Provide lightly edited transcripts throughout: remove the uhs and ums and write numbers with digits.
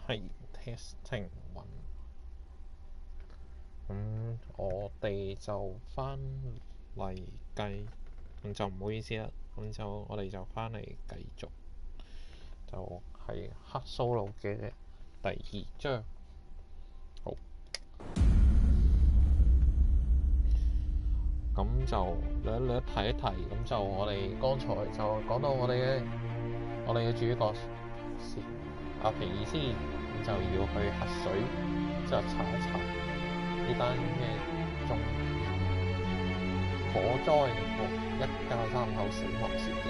係 testing 1。我哋就翻嚟繼，就唔好意思啦。我哋就翻嚟繼續，就係黑蘇魯嘅第2章。好，咁就略提一提。咁就我哋剛才就講到我哋嘅主角阿皮爾斯，咁就要去核水，就查一查呢單嘅中火災和一家3口死亡事件。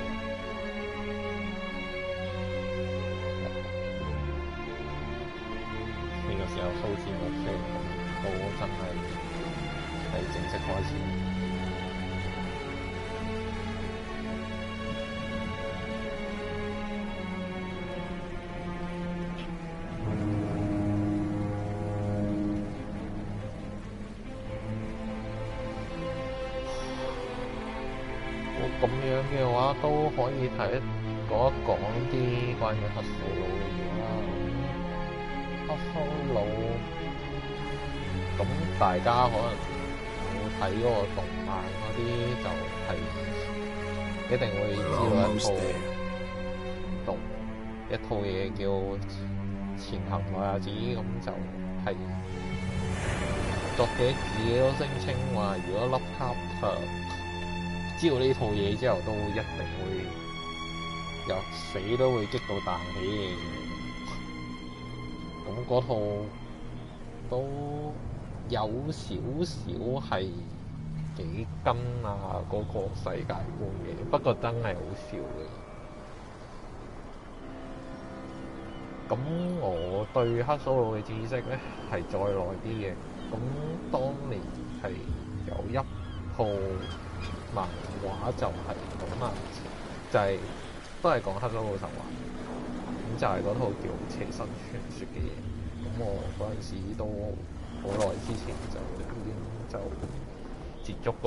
呢個時候數字冇飛，到真係正式開始。咁樣嘅話都可以講一講啲關於克蘇魯嘅嘢啦。克蘇魯，咁大家可能冇睇嗰個動漫嗰啲，就係一定會知道一套嘢叫《前行內亞子》，咁就係作者自己都聲稱話，如果Lovecraft知道呢套嘢之後，都一定會由死都會激到彈起嘅。咁嗰套都有少少係幾跟啊嗰個世界觀嘅，不過真係好笑嘅。咁我對克蘇魯嘅知識咧係再耐啲嘅。咁當年係有一套漫畫就係講啊，都係講克蘇魯神話，咁就係嗰套叫《邪神傳說》嘅嘢。咁我嗰陣時都好耐之前已經接觸過，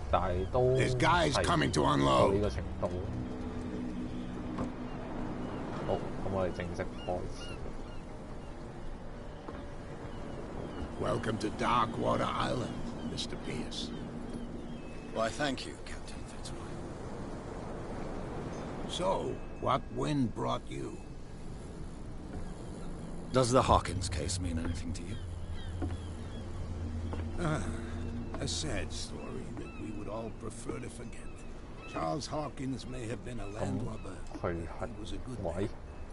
但係都係到呢個程度。好，咁我哋正式開始。Welcome to Darkwater Island, Mr. Pierce. Why, thank you, Captain Fitzroy. So, what wind brought you? Does the Hawkins case mean anything to you? A sad story that we would all prefer to forget. Charles Hawkins may have been a landlubber. He was a good man.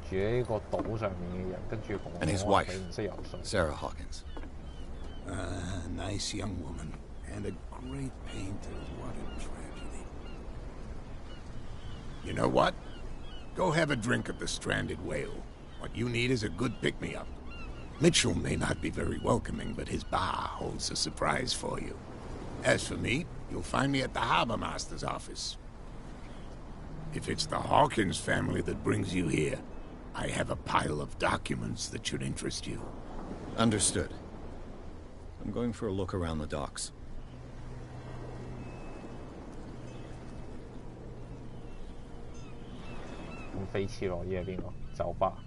住喺個島上面嘅人，跟住同我 And his 講 wife, 你唔識游水。 Sarah Hawkins. A nice young woman and a great painter. What a tragedy. You know what? Go have a drink at the Stranded Whale. What you need is a good pick-me-up. Mitchell may not be very welcoming, but his bar holds a surprise for you. As for me, you'll find me at the Harbor Master's office. If it's the Hawkins family that brings you here, I have a pile of documents that should interest you. Understood. I'm going for a look around the docks. 咁菲茨羅伊係邊個？酒吧。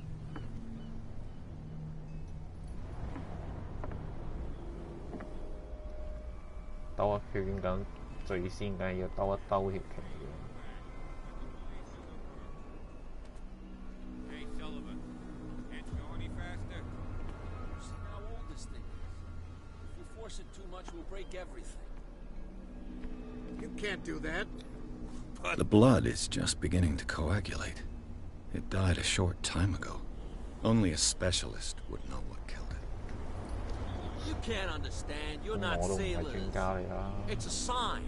兜一圈緊，最先梗係要兜一兜條旗嘅。You can't do that. The blood is just beginning to coagulate. It died a short time ago. Only a specialist would know what killed it. You can't understand. You're not sailors. It's a sign.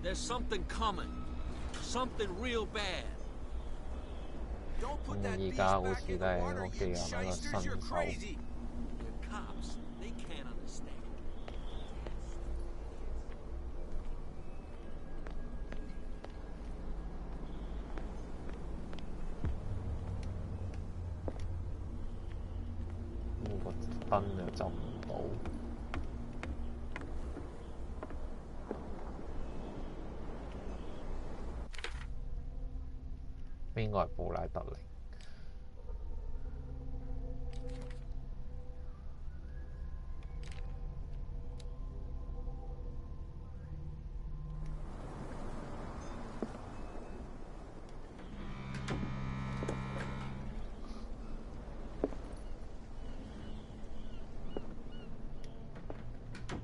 There's something coming. Something real bad. Don't put that beast back in the water, you shysters. You're crazy. The cops, they can't understand. 燈又就唔到，邊個係布拉德利？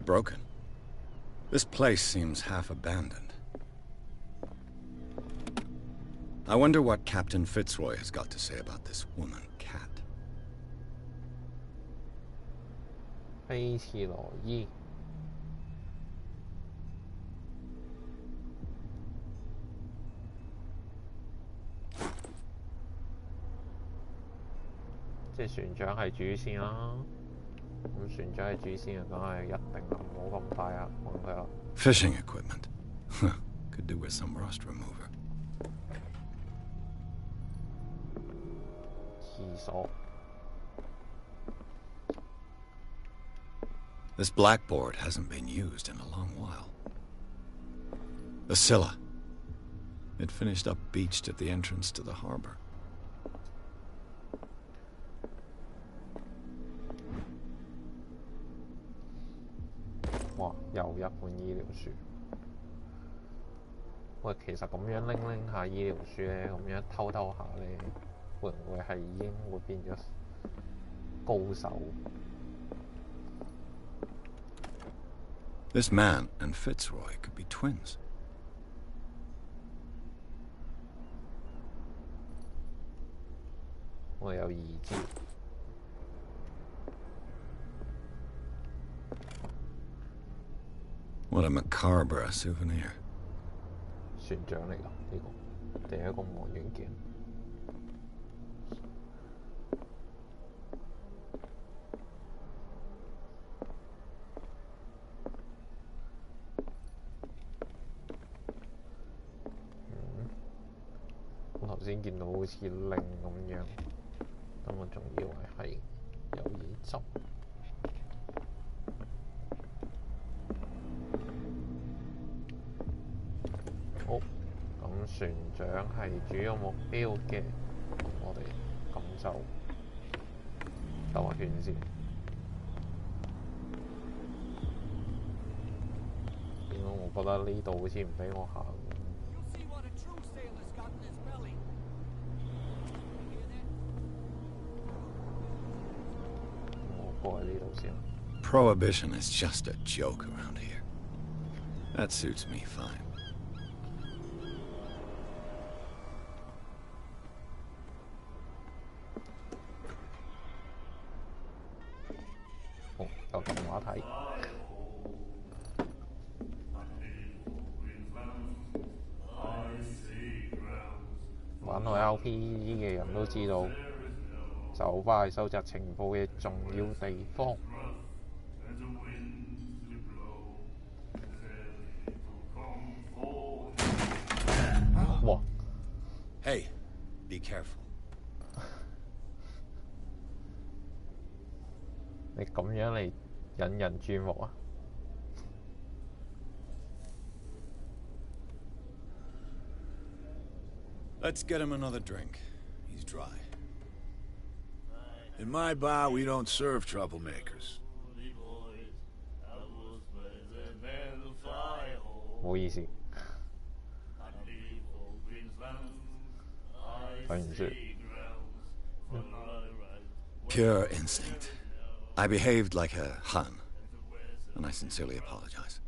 Broken. This place seems half abandoned. I wonder what Captain Fitzroy has got to say about this woman cat. 菲茨羅伊。即係船長係主線啦，咁船長係主線啊，梗係一定啦，唔好咁大啊，講佢啦。Fishing equipment. Could do with some rust remover. 廁所。This blackboard hasn't been used in a long while. The Scylla. It finished up beached at the entrance to the harbor. 哇！又一本醫療書。喂，其實咁樣拎下醫療書咧，咁樣偷下咧，會唔會係已經會變咗高手？ This man and Fitzroy could be twins. 我有意知。What a macabre souvenir. 船長嚟㗎呢個，定係一個望遠鏡？我頭先見到好似令咁樣，咁我仲以為係有嘢執。 好，咁船長係主要目標嘅，咁我哋咁就兜下圈先。點解我覺得呢度好似唔俾我行？我過去呢度先。Prohibition is just a joke around here. That suits me fine. 有動畫睇，玩開 RPG 嘅人都知道，酒吧係收集情報嘅重要地方。哇 Hey, be careful. 你咁樣嚟引人注目啊！ Let's get him another drink. He's dry. In my bar, we don't serve troublemakers. 唔好意思，對唔住。Pure instinct. I behaved like a Hun, and I sincerely apologize.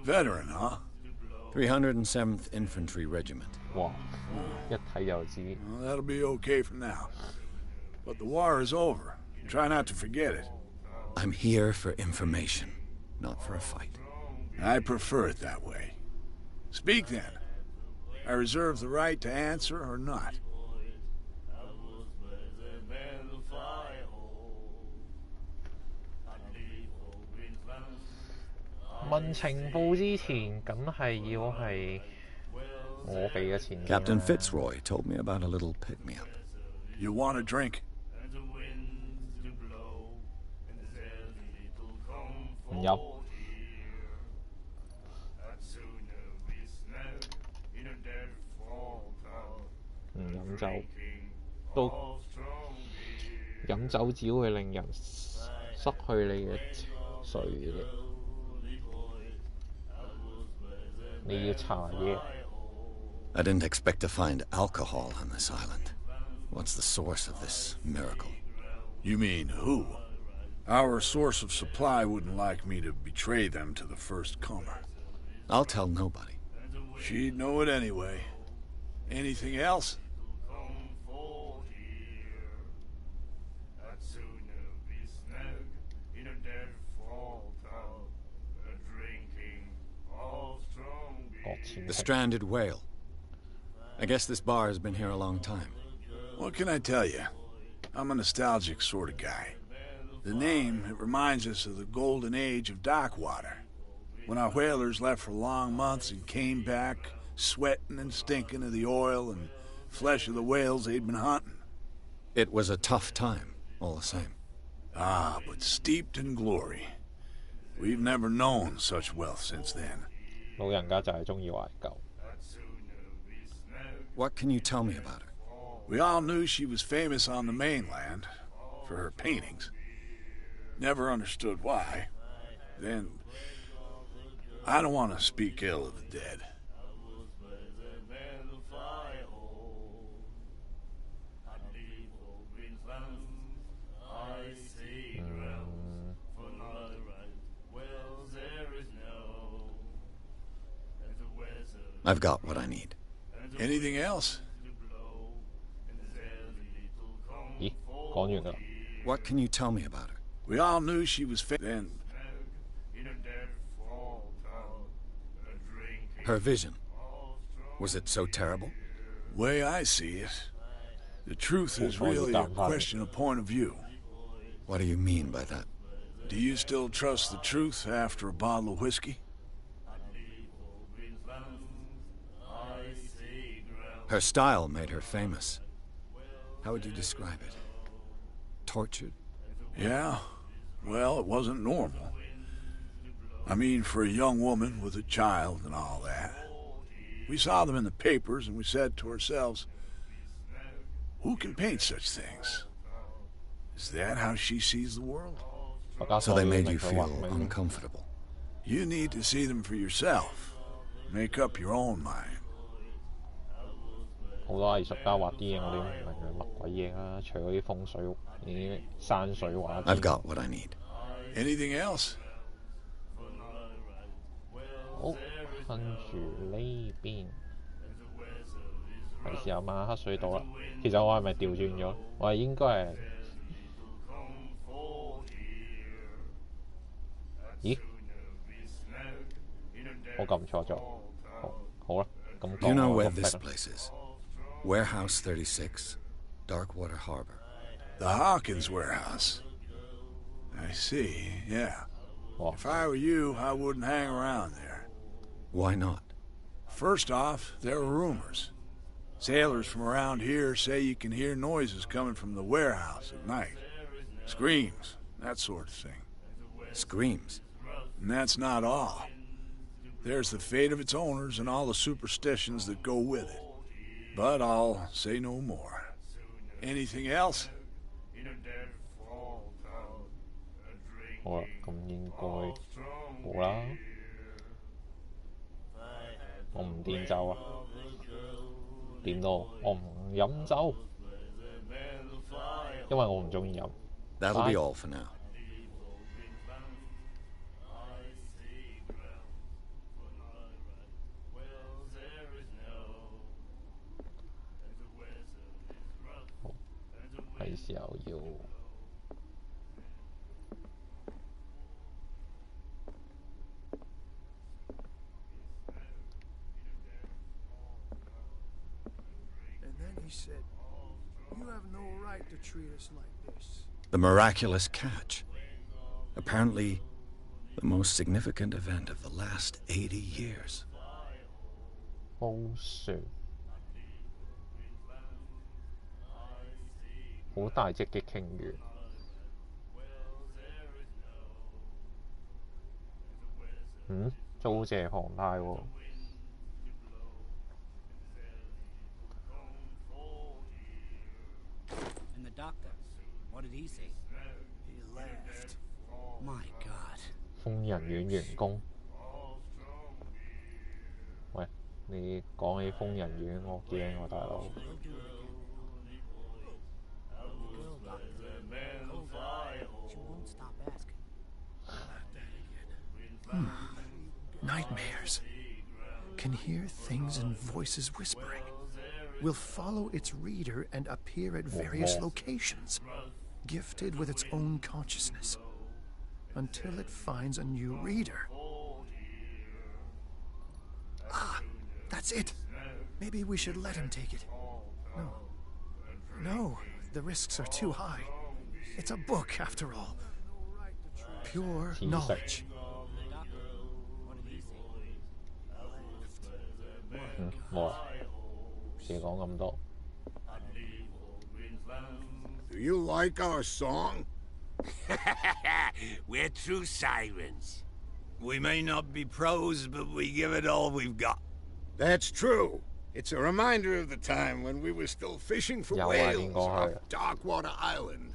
Veteran, huh? 307th Infantry Regiment. 哇！一睇就知。 Well, that'll be okay for now. But the war is over. Try not to forget it. I'm here for information, not for a fight. I prefer it that way. Speak then. I reserve the right to answer or not. 問情報之前，梗係要係我俾嘅錢。 Captain Fitzroy told me about a little pick-me-up. You want a drink? 唔飲。唔飲酒，都飲酒只會令人失去你嘅睡力。 你要搽嘢。 I didn't expect to find alcohol on this island. What's the source of this miracle? You mean who? Our source of supply wouldn't like me to betray them to the first comer. I'll tell nobody. She'd know it anyway. Anything else? The stranded whale. I guess this bar has been here a long time. What can I tell you? I'm a nostalgic sort of guy. The name, it reminds us of the golden age of dockwater, when our whalers left for long months and came back sweating and stinking of the oil and flesh of the whales they'd been hunting. It was a tough time, all the same. Ah, but steeped in glory. We've never known such wealth since then. 老人家就係中意懷舊。What can you tell me about her? We all knew she was famous on the mainland for her paintings. Never understood why. Then, I don't want to speak ill of the dead. I've got what I need. Anything else? 咦，講完㗎啦。What can you tell me about her? We all knew she was then. Her vision. Was it so terrible? Way I see it, the truth is really a question of point of view. What do you mean by that? Do you still trust the truth after a bottle of whiskey? Her style made her famous. How would you describe it? Tortured? Yeah. Well, it wasn't normal. I mean, for a young woman with a child and all that. We saw them in the papers and we said to ourselves, who can paint such things? Is that how she sees the world? So they made you feel uncomfortable. You need to see them for yourself. Make up your own mind. 好多藝術家畫啲嘢，我哋都唔明佢乜鬼嘢啦，除咗啲風水、啲山水畫。I've got what I need. Anything else? 好，跟住呢邊係時候問下黑水島啦。其實我係咪調轉咗？我係應該係，咦？我撳錯咗。好啦，咁講 You know 我 where 個 this 壁啦。 place is? Warehouse 36, Darkwater Harbor. The Hawkins warehouse. I see, yeah. Wow. If I were you, I wouldn't hang around there. Why not? First off, there are rumors. Sailors from around here say you can hear noises coming from the warehouse at night. Screams, that sort of thing. Screams. And that's not all. There's the fate of its owners and all the superstitions that go with it. But I'll say no more. Anything else? 好啦，咁應該冇啦。我唔掂酒啊，掂到我唔飲酒，因為我唔中意飲。That'll be all for now. Hãy xào dù And then he said, "You have no right to treat us like this." The miraculous catch. Apparently, the most significant event of the last 80 years. 煲船，好大隻嘅鯨魚。租借航太喎。And the doctor, what did he say? He laughed. My God. 瘋人院員工。喂，你講起瘋人院，我驚喎，大佬。She won't stop Nightmares. Can hear things and voices whispering. Will follow its reader and appear at various locations, gifted with its own consciousness, until it finds a new reader. Ah, that's it. Maybe we should let him take it. No, the risks are too high. It's a book, after all. Pure knowledge. Do you like our song? We're true sirens. We may not be pros, but we give it all we've got. That's true. It's a reminder of the time when we were still fishing for whales off Darkwater Island.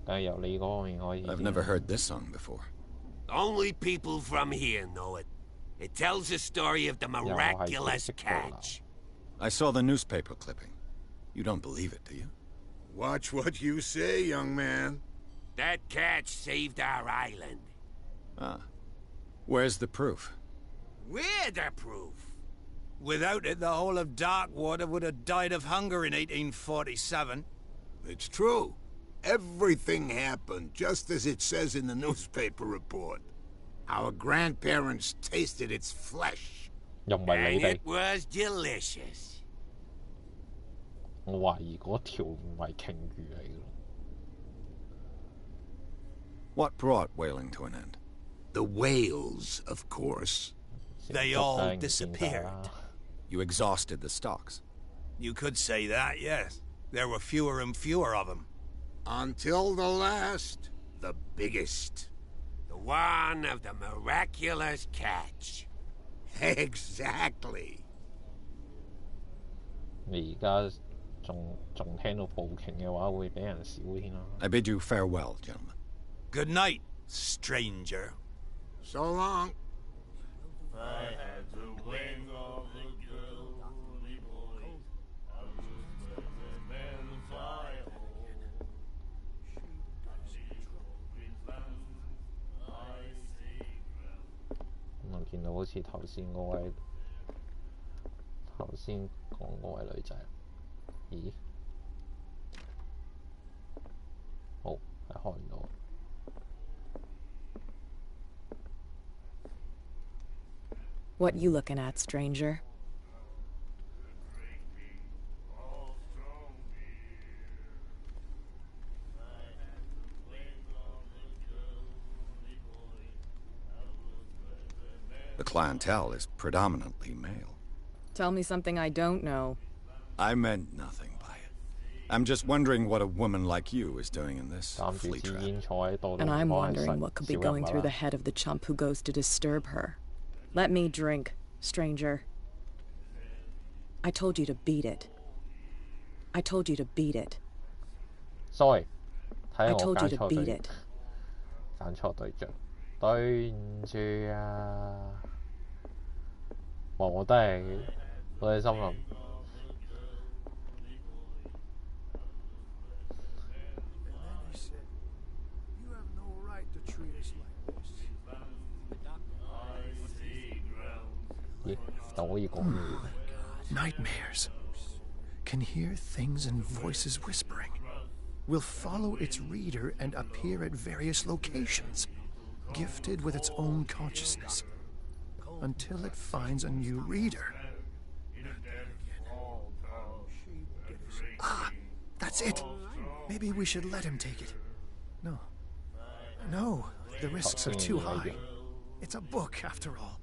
I've never heard this song before. Only people from here know it. It tells the story of the miraculous catch. I saw the newspaper clipping. You don't believe it, do you? Watch what you say, young man. That catch saved our island. Ah. Where's the proof? We're the proof. Without it, the whole of Darkwater would have died of hunger in 1847. It's true. Everything happened just as it says in the newspaper report. Our grandparents tasted its flesh. And it was delicious. What brought whaling to an end? The whales, of course. They all disappeared. You exhausted the stocks. You could say that, yes. There were fewer and fewer of them. Until the last, the biggest. The one of the miraculous catch. Exactly. I bid you farewell, gentlemen. Good night, stranger. So long. I had the wing of the girly boy. I was the man of fire. What you looking at, stranger? The clientele is predominantly male. Tell me something I don't know. I meant nothing by it. I'm just wondering what a woman like you is doing in this flea trap. And I'm wondering what could be going through the head of the chump who goes to disturb her. Let me drink, stranger. I told you to beat it. I told you to beat it. Sorry， I told you to beat it. 揀錯對象，對唔住啊！我都係心諗。Nightmares. Can hear things and voices whispering. Will follow its reader and appear at various locations, gifted with its own consciousness, until it finds a new reader. Ah, that's it. Maybe we should let him take it. No, the risks are too high. It's a book, after all.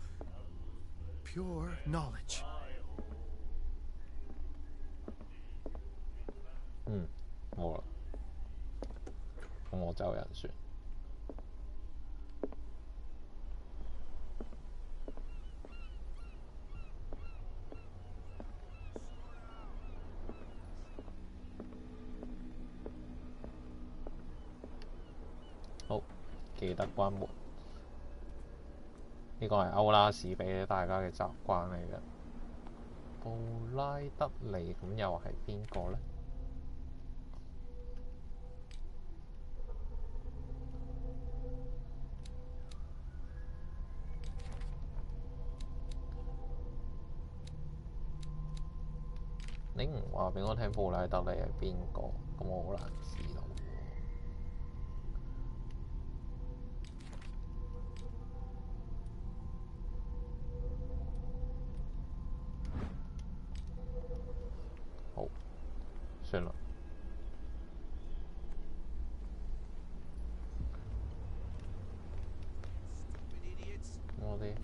Pure knowledge. 冇啦，咁我走人算。好，記得關門。呢個係歐拉士俾大家嘅習慣嚟嘅。布拉德利咁又係邊個呢？你唔話俾我聽布拉德利係邊個，咁我好難知道。好，算啦。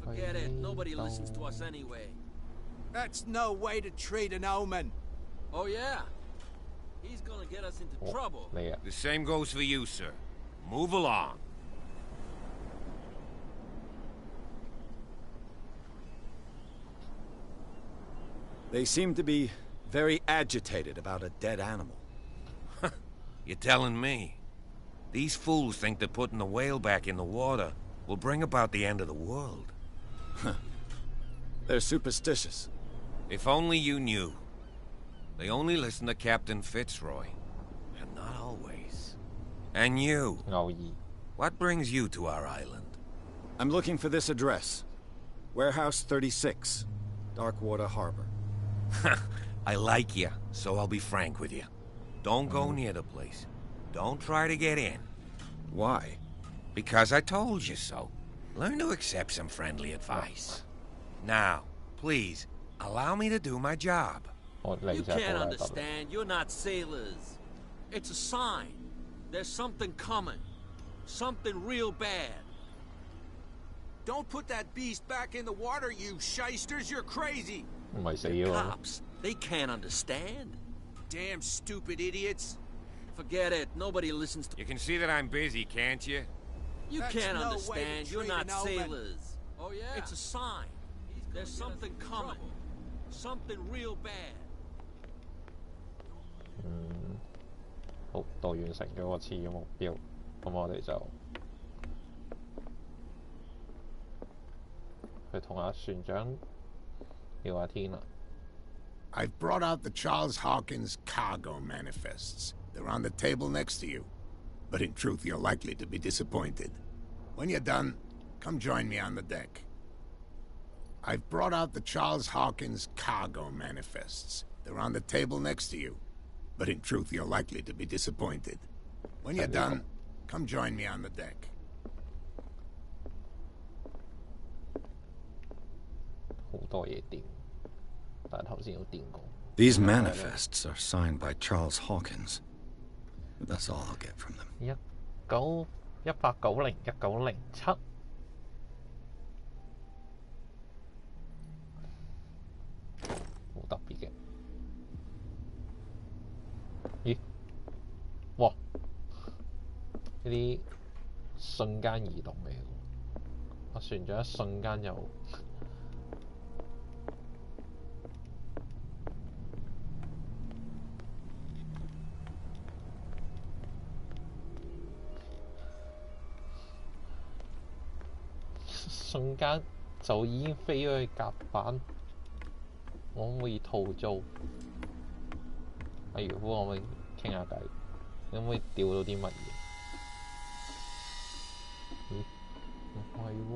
Forget it. Nobody listens to us anyway. That's no way to treat an omen. Oh, yeah? He's gonna get us into trouble. The same goes for you, sir. Move along. They seem to be very agitated about a dead animal. You're telling me? These fools think that putting the whale back in the water will bring about the end of the world. They're superstitious. If only you knew. They only listen to Captain Fitzroy. And not always. And you. What brings you to our island? I'm looking for this address. Warehouse 36, Darkwater Harbor. I like you, so I'll be frank with you. Don't go near the place. Don't try to get in. Why? Because I told you so. Learn to accept some friendly advice. Now, please, allow me to do my job. You can't understand. You're not sailors. It's a sign. There's something coming. Something real bad. Don't put that beast back in the water, you shysters. You're crazy. The cops, they can't understand. Damn stupid idiots. Forget it. Nobody listens to... You can see that I'm busy, can't you? You can't understand. You're not sailors. Oh, yeah? It's a sign. There's something coming. Something real bad. 好，到完成咗個次嘅目標，咁我哋就去同阿船長聊下天啦。I've brought out the Charles Hawkins cargo manifests. They're on the table next to you. But in truth, you're likely to be disappointed. When you're done, come join me on the deck. I've brought out the Charles Hawkins cargo manifests. They're on the table next to you. But in truth, you're likely to be disappointed. When you're done, come join me on the deck. These manifests are signed by Charles Hawkins. That's all I'll get from them. 1890-1907好特別嘅。咦？哇！呢啲瞬間移動嚟嘅，阿船長一瞬間又瞬間就已經飛咗去甲板。我可唔可以套租？阿漁夫，可唔可以傾下偈？你可唔可以釣到啲乜嘢？咦？唔係喎。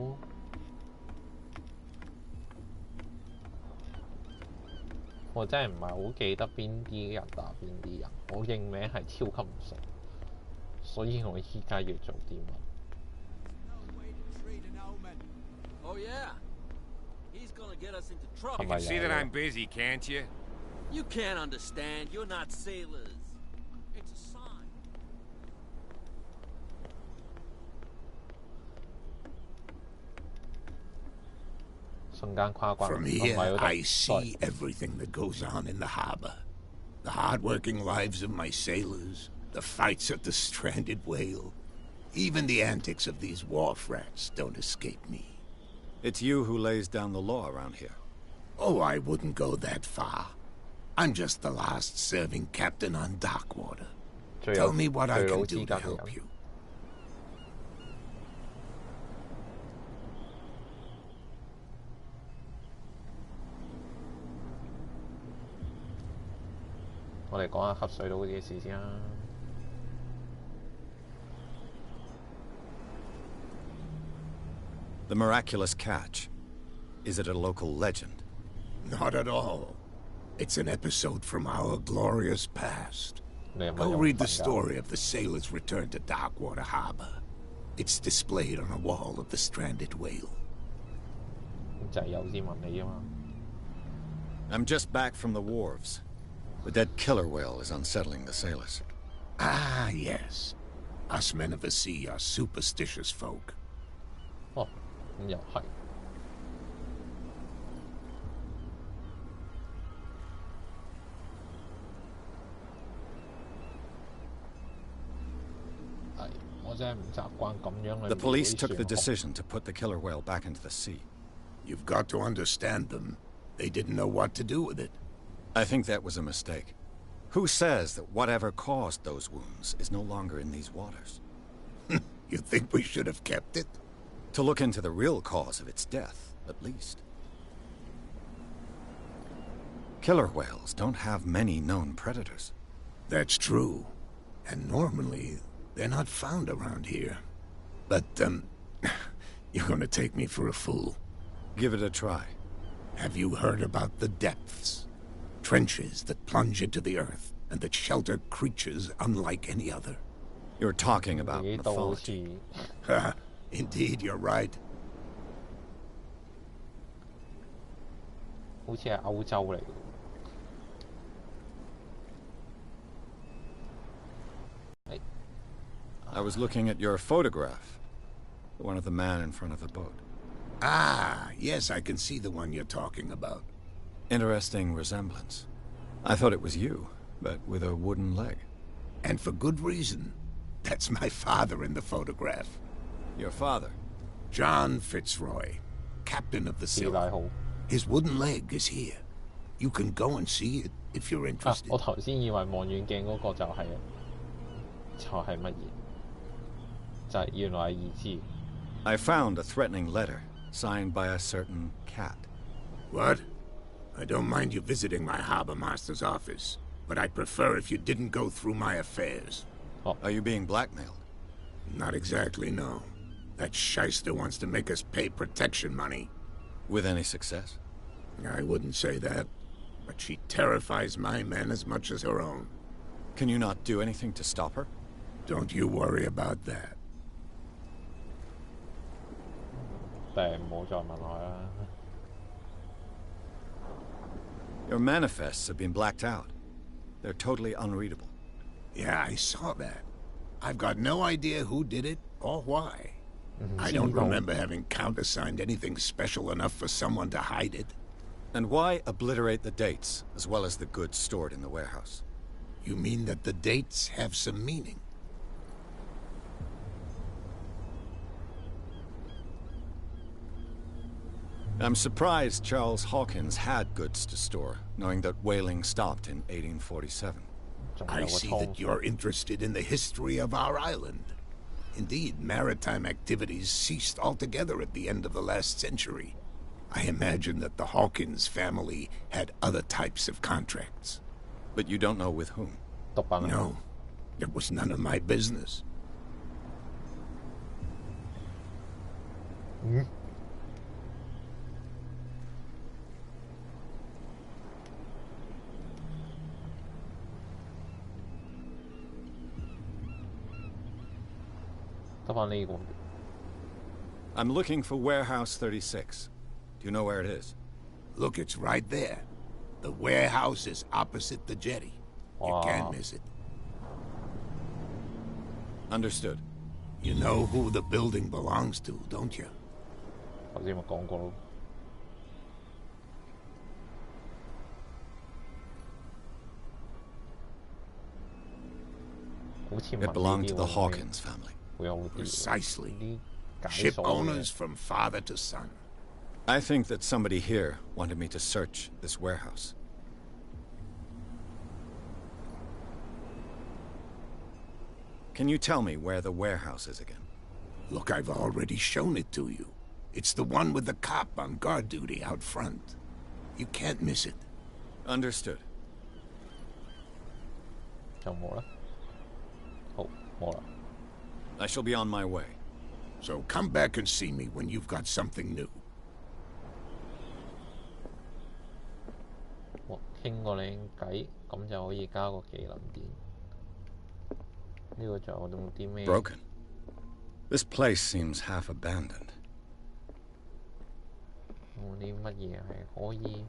我真係唔係好記得邊啲人打邊啲人，我認名係超級唔熟，所以我依家要做啲乜？ Oh yeah, he's gonna get us into trouble. You can see that I'm busy, can't you? You can't understand. You're not sailors. It's a sign. From here, I see everything that goes on in the harbor. The hard-working lives of my sailors, the fights at the stranded whale. Even the antics of these wharf rats don't escape me. It's you who lays down the law around here. Oh, I wouldn't go that far. I'm just the last serving captain on Darkwater. Tell me what I can do to help you. 我哋講下黑水島嘅事先啦。The miraculous catch. Is it a local legend? Not at all. It's an episode from our glorious past. Go read the story of the sailor's return to Darkwater Harbor. It's displayed on a wall of the stranded whale. I'm just back from the wharves. The dead killer whale is unsettling the sailors. Ah, yes. Us men of the sea are superstitious folk. Oh, 咁又係。The police took the decision to put the killer whale back into the sea. You've got to understand them. They didn't know what to do with it. I think that was a mistake. Who says that whatever caused those wounds is no longer in these waters? You think we should have kept it? To look into the real cause of its death, at least. Killer whales don't have many known predators. That's true. And normally, they're not found around here. But, you're gonna take me for a fool. Give it a try. Have you heard about the depths? Trenches that plunge into the earth, and that shelter creatures unlike any other. You're talking about mythology. Indeed, you're right. 好似係歐洲嚟嘅。I was looking at your photograph. The one of the man in front of the boat. Ah, yes, I can see the one you're talking about. Interesting resemblance. I thought it was you, but with a wooden leg. And for good reason. That's my father in the photograph. Your father? John Fitzroy, captain of the Silver. His wooden leg is here. You can go and see it if you're interested. 我頭先以為望遠鏡嗰個就係乜嘢？就係原來係意知。I found a threatening letter signed by a certain cat. What? I don't mind you visiting my harbor master's office, but I'd prefer if you didn't go through my affairs. Oh. Are you being blackmailed? Not exactly, no. That shyster wants to make us pay protection money. With any success? I wouldn't say that, but she terrifies my men as much as her own. Can you not do anything to stop her? Don't you worry about that. 但唔好再問我啦。Your manifests have been blacked out. They're totally unreadable. Yeah, I saw that. I've got no idea who did it or why. I don't remember having countersigned anything special enough for someone to hide it. And why obliterate the dates, as well as the goods stored in the warehouse? You mean that the dates have some meaning? I'm surprised Charles Hawkins had goods to store, knowing that whaling stopped in 1847. I see that you're interested in the history of our island. Indeed, maritime activities ceased altogether at the end of the last century. I imagine that the Hawkins family had other types of contracts. But you don't know with whom? No. It was none of my business. I'm looking for Warehouse 36. Do you know where it is? Look, it's right there. The warehouse is opposite the jetty. You can't miss it. Understood. You know who the building belongs to, don't you? 頭先咪講過咯。It belonged to the Hawkins family. Precisely. Ship owners from father to son. I think that somebody here wanted me to search this warehouse. Can you tell me where the warehouse is again? Look, I've already shown it to you. It's the one with the cop on guard duty out front. You can't miss it. Understood. I shall be on my way. So come back and see me when you've got something new. 傾個靚偈，咁就可以加個技能點。呢個仲有用啲咩 Broken. This place seems half abandoned. 有啲乜嘢係可以？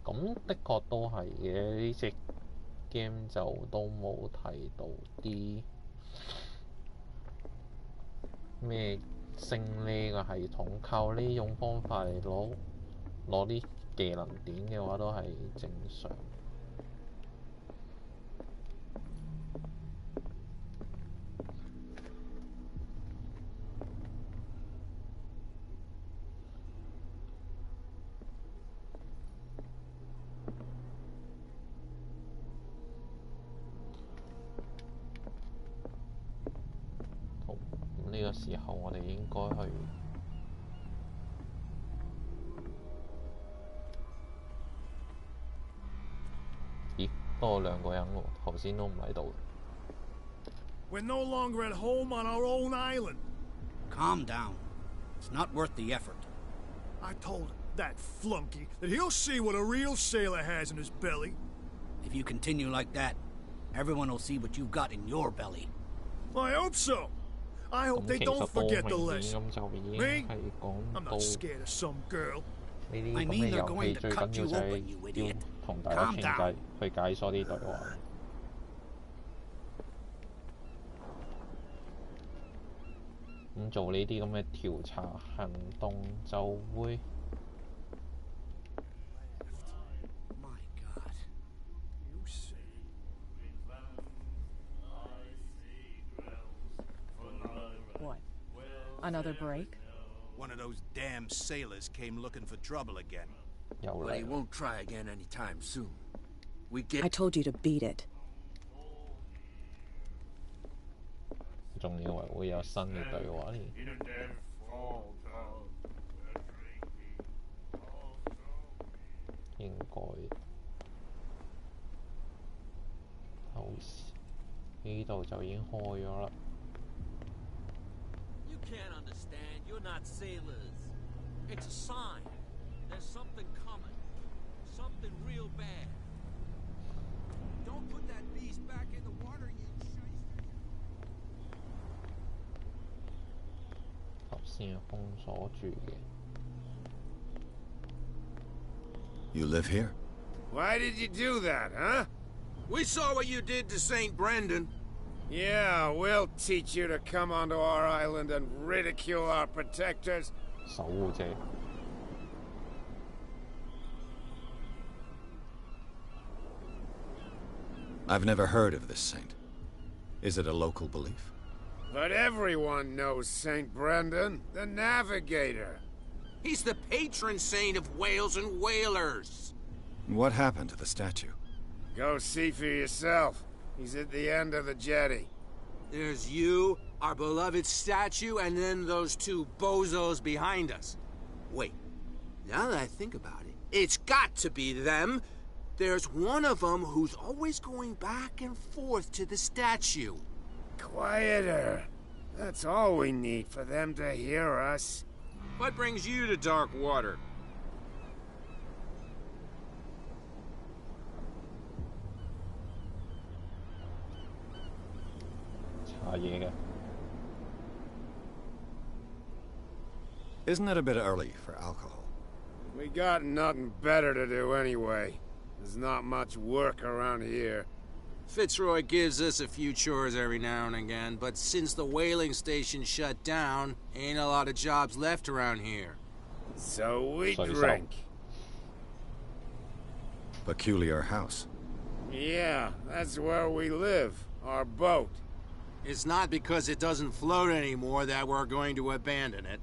咁的確都係嘅，呢隻 game 就都冇提到啲咩升呢個系統，靠呢種方法嚟攞啲技能點嘅話，都係正常。呢個時候我哋應該去。咦，多兩個人喎，頭先都唔喺度。We're no longer at home on our own island. Calm down. It's not worth the effort. I told that flunky that he'll see what a real sailor has in his belly. If you continue like that, everyone will see what you've got in your belly. I hope so. I hope they don't forget the lesson. Me? I'm not scared of some girl. 呢啲咁嘅遊戲最緊要就係要同大家傾偈，去解鎖啲對話。咁做呢啲咁嘅調查行動就會。What? Another break? One of those damn sailors came looking for trouble again. But he won't try again anytime soon. I told you to beat it. 仲以為會有新嘅對話添。應該好似呢度就已經開咗啦。You can't understand. You're not sailors. It's a sign. There's something coming. Something real bad. Don't put that beast back in the water, you shyster. 頭先係封鎖住嘅。You live here? Why did you do that, huh? We saw what you did to St. Brendan. Yeah, we'll teach you to come onto our island and ridicule our protectors. 守護者。I've never heard of this saint. Is it a local belief? But everyone knows St. Brendan, the navigator. He's the patron saint of whales and whalers. What happened to the statue? Go see for yourself. He's at the end of the jetty. There's you, our beloved statue, and then those two bozos behind us. Wait, now that I think about it, it's got to be them. There's one of them who's always going back and forth to the statue. Quieter. That's all we need for them to hear us. What brings you to dark water? Isn't it a bit early for alcohol? We got nothing better to do anyway. There's not much work around here. Fitzroy gives us a few chores every now and again, but since the whaling station shut down, ain't a lot of jobs left around here. So we drink. Peculiar house. Yeah, that's where we live. Our boat. It's not because it doesn't float anymore that we're going to abandon it.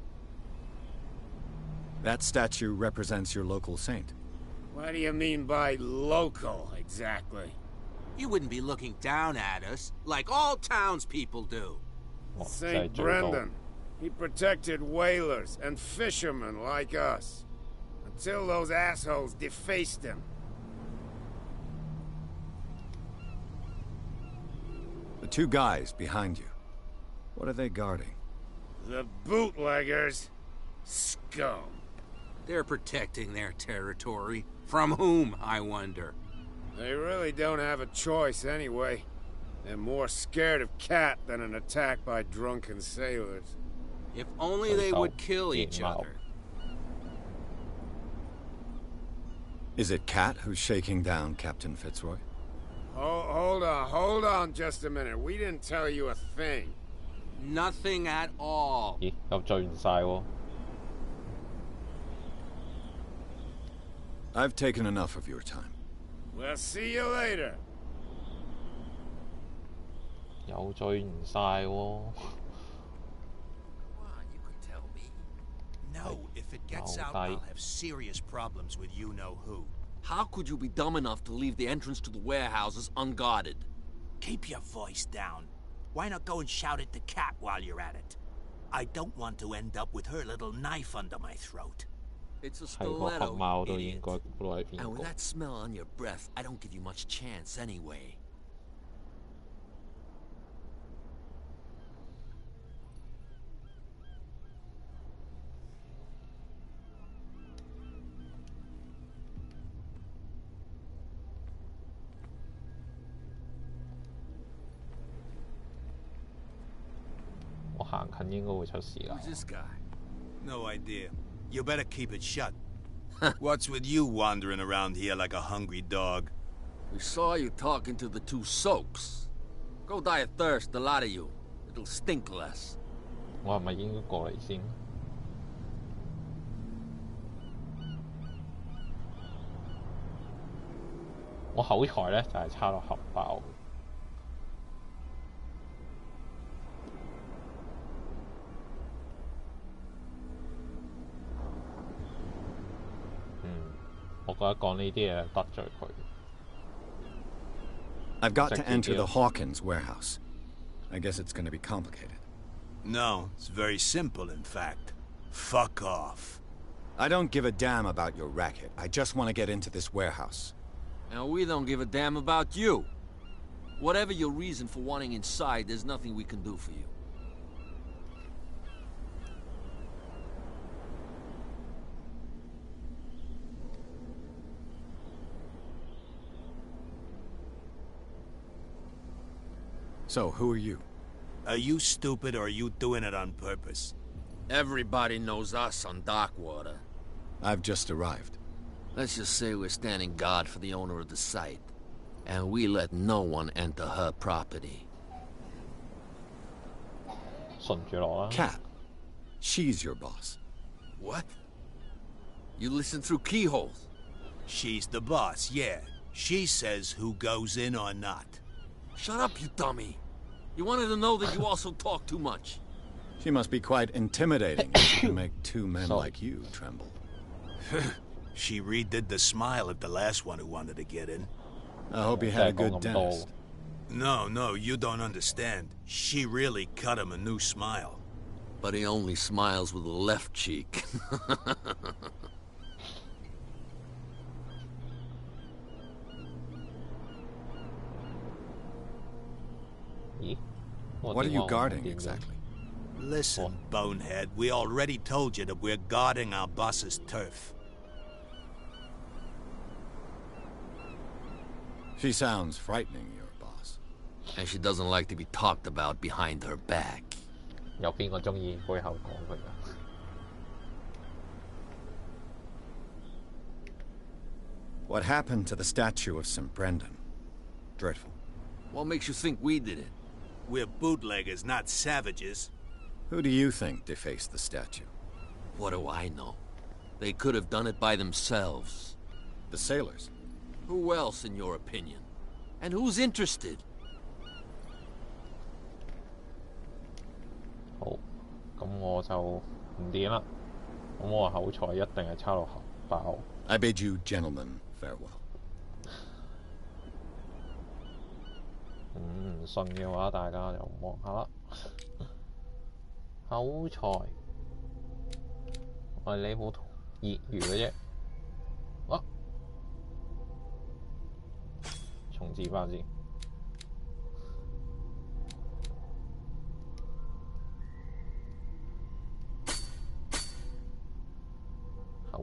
That statue represents your local saint. What do you mean by local, exactly? You wouldn't be looking down at us, like all townspeople do. St. Brendan. He protected whalers and fishermen like us. Until those assholes defaced him. The two guys behind you. What are they guarding? The bootleggers. Scum. They're protecting their territory. From whom, I wonder? They really don't have a choice anyway. They're more scared of Cat than an attack by drunken sailors. If only they would kill each other. Is it Cat who's shaking down Captain Fitzroy? Hold on just a minute. We didn't tell you a thing. Nothing at all. 咦，又聚唔晒喎。I've taken enough of your time. We'll see you later. 又聚唔晒喎。No, if it gets out, I'll have serious problems with you-know-who. How could you be dumb enough to leave the entrance to the warehouses unguarded? Keep your voice down. Why not go and shout at the cat while you're at it? I don't want to end up with her little knife under my throat. It's a stiletto, idiot. And with that smell on your breath, I don't give you much chance anyway. Who's this guy? No idea. You better keep it shut. What's with you wandering around here like a hungry dog? We saw you talking to the two soaks. Go die of thirst, the lot of you. It'll stink less. 我係咪應該過嚟先？我口才咧就係差到核爆。我覺得講呢啲嘢得罪佢。I've got to enter the Hawkins warehouse. I guess it's going to be complicated. No, it's very simple, in fact. Fuck off. I don't give a damn about your racket. I just want to get into this warehouse. And we don't give a damn about you. Whatever your reason for wanting inside, there's nothing we can do for you. So, who are you? Are you stupid or are you doing it on purpose? Everybody knows us on Darkwater. I've just arrived. Let's just say we're standing guard for the owner of the site. And we let no one enter her property. Cat. She's your boss. What? You listen through keyholes? She's the boss, yeah. She says who goes in or not. Shut up, you dummy. You wanted to know that you also talk too much. She must be quite intimidating if she can make two men like you tremble. She redid the smile at the last one who wanted to get in. I hope he had a good dentist. No, you don't understand. She really cut him a new smile. But he only smiles with the left cheek. What are you guarding exactly? Listen, bonehead, we already told you that we're guarding our boss's turf. She sounds frightening, your boss. And she doesn't like to be talked about behind her back. 有邊個鍾意背後講佢㗎？ What happened to the statue of St. Brendan? Dreadful. What makes you think we did it? We're bootleggers, not savages. Who do you think defaced the statue? What do I know? They could have done it by themselves. The sailors? Who else, in your opinion? And who's interested? 好，咁我就唔掂啦。咁我口才一定係差到核爆。I bid you gentlemen farewell. 唔信嘅話，大家就望下啦。口才，我係呢部業餘嘅啫。啊，重置翻先。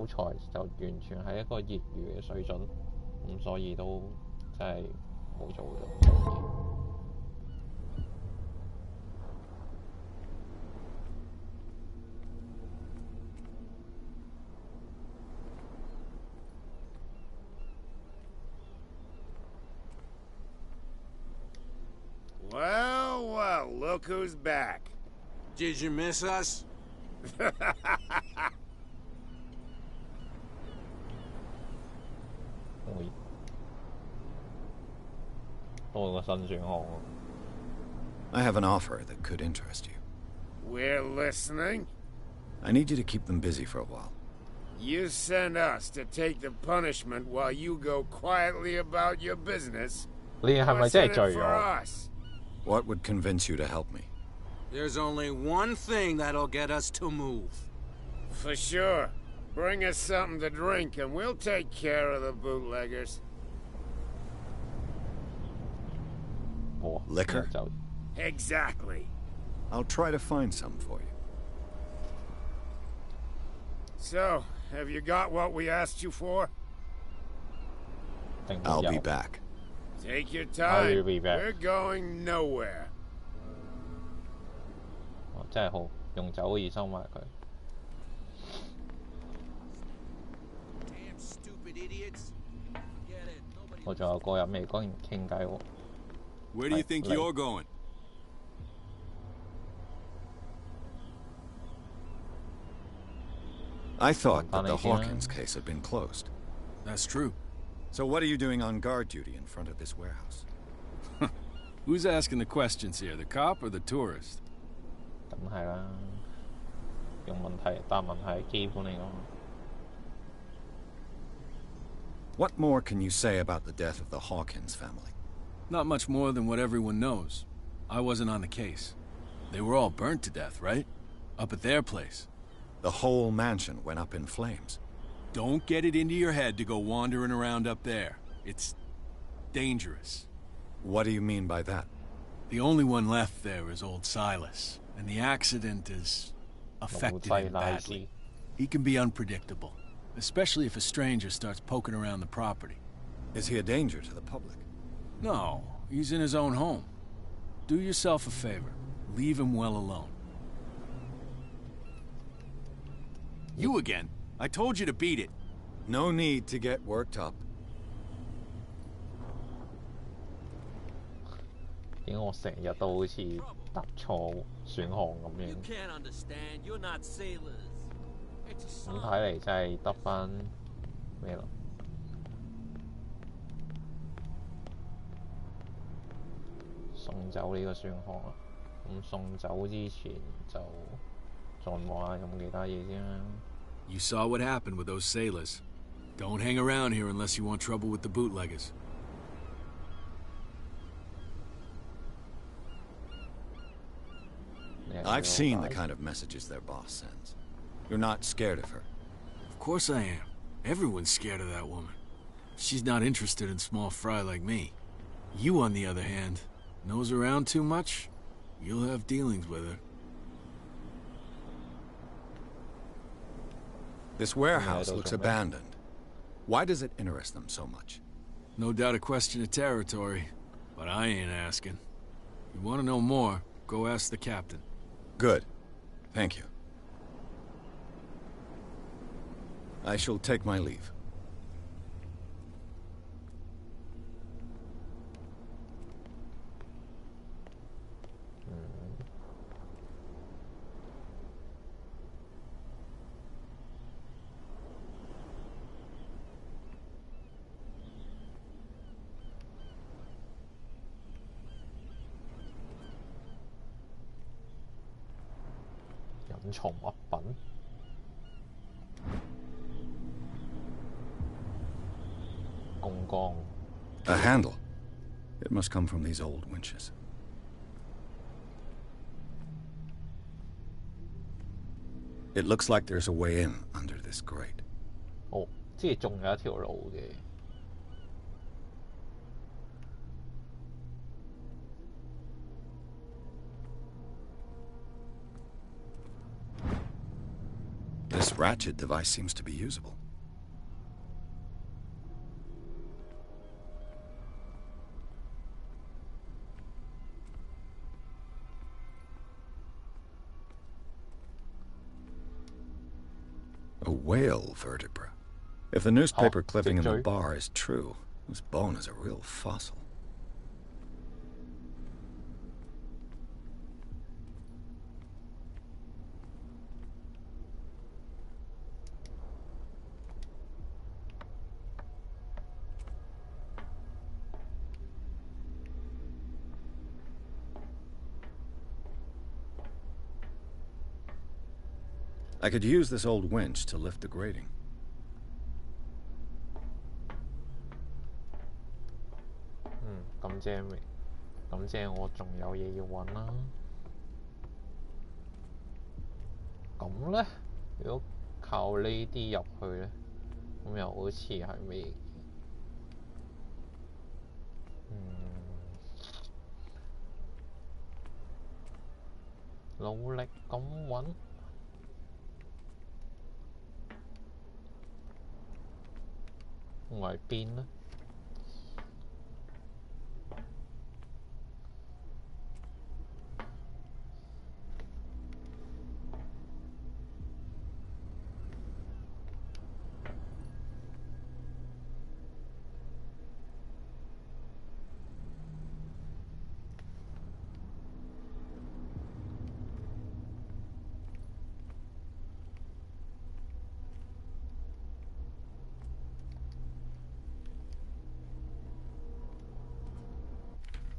口才就完全係一個業餘嘅水準，咁所以都真係冇做到。Well, well, look who's back. Did you miss us? 多個新選項。I have an offer that could interest you. We're listening. I need you to keep them busy for a while. You send us to take the punishment while you go quietly about your business. 你係咪真係罪 for 我？ us? What would convince you to help me? There's only one thing that'll get us to move. For sure. Bring us something to drink and we'll take care of the bootleggers. Liquor? Exactly. I'll try to find some for you. So, have you got what we asked you for? I'll be back. Take your time. I'll be back. We're going nowhere. 真係好，用酒意收埋佢。我仲有個人未跟人傾偈喎。Where do you think you're going? I thought that the Hawkins case had been closed. That's true. So what are you doing on guard duty in front of this warehouse? Who's asking the questions here, the cop or the tourist? 梗係啦，用問題答問題係基本嚟講。What more can you say about the death of the Hawkins family? Not much more than what everyone knows. I wasn't on the case. They were all burnt to death, right? Up at their place. The whole mansion went up in flames. Don't get it into your head to go wandering around up there. It's dangerous. What do you mean by that? The only one left there is old Silas, and the accident has affected him badly. He can be unpredictable, especially if a stranger starts poking around the property. Is he a danger to the public? No, he's in his own home. Do yourself a favor. Leave him well alone. You again. I told you to beat it. No need to get worked up. 點解我成日都好似答錯選項咁樣？咁睇嚟真係得返咩啦？送走呢個選項啦。咁送走之前就再望下有冇其他嘢先啦。You saw what happened with those sailors. Don't hang around here unless you want trouble with the bootleggers. I've seen the kind of messages their boss sends. You're not scared of her. Of course I am. Everyone's scared of that woman. She's not interested in small fry like me. You, on the other hand, nose around too much, you'll have dealings with her. This warehouse looks abandoned. Why does it interest them so much? No doubt a question of territory, but I ain't asking. You want to know more, go ask the captain. Good. Thank you. I shall take my leave. A handle. It must come from these old winches. It looks like there's a way in under this grate. 哦，即係仲有一條路嘅。This ratchet device seems to be usable. A whale vertebra. If the newspaper clipping in the bar is true, this bone is a real fossil. I could use this old winch to lift the grating.咁即係我仲有嘢要揾啦。咁咧，如果靠呢啲入去咧，咁又好似係未。努力咁揾。外邊呢？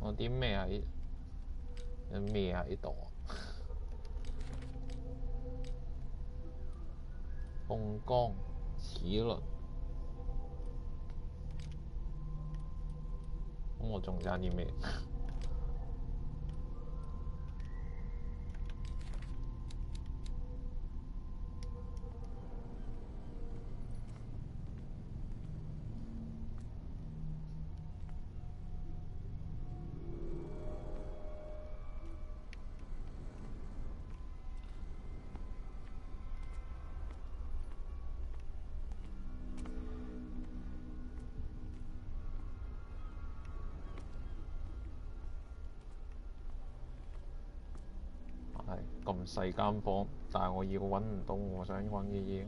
我啲咩喺有咩喺度啊？鳳崗、齒輪，咁我仲爭啲咩？咁細間房，但係我要揾唔到我想揾嘅嘢，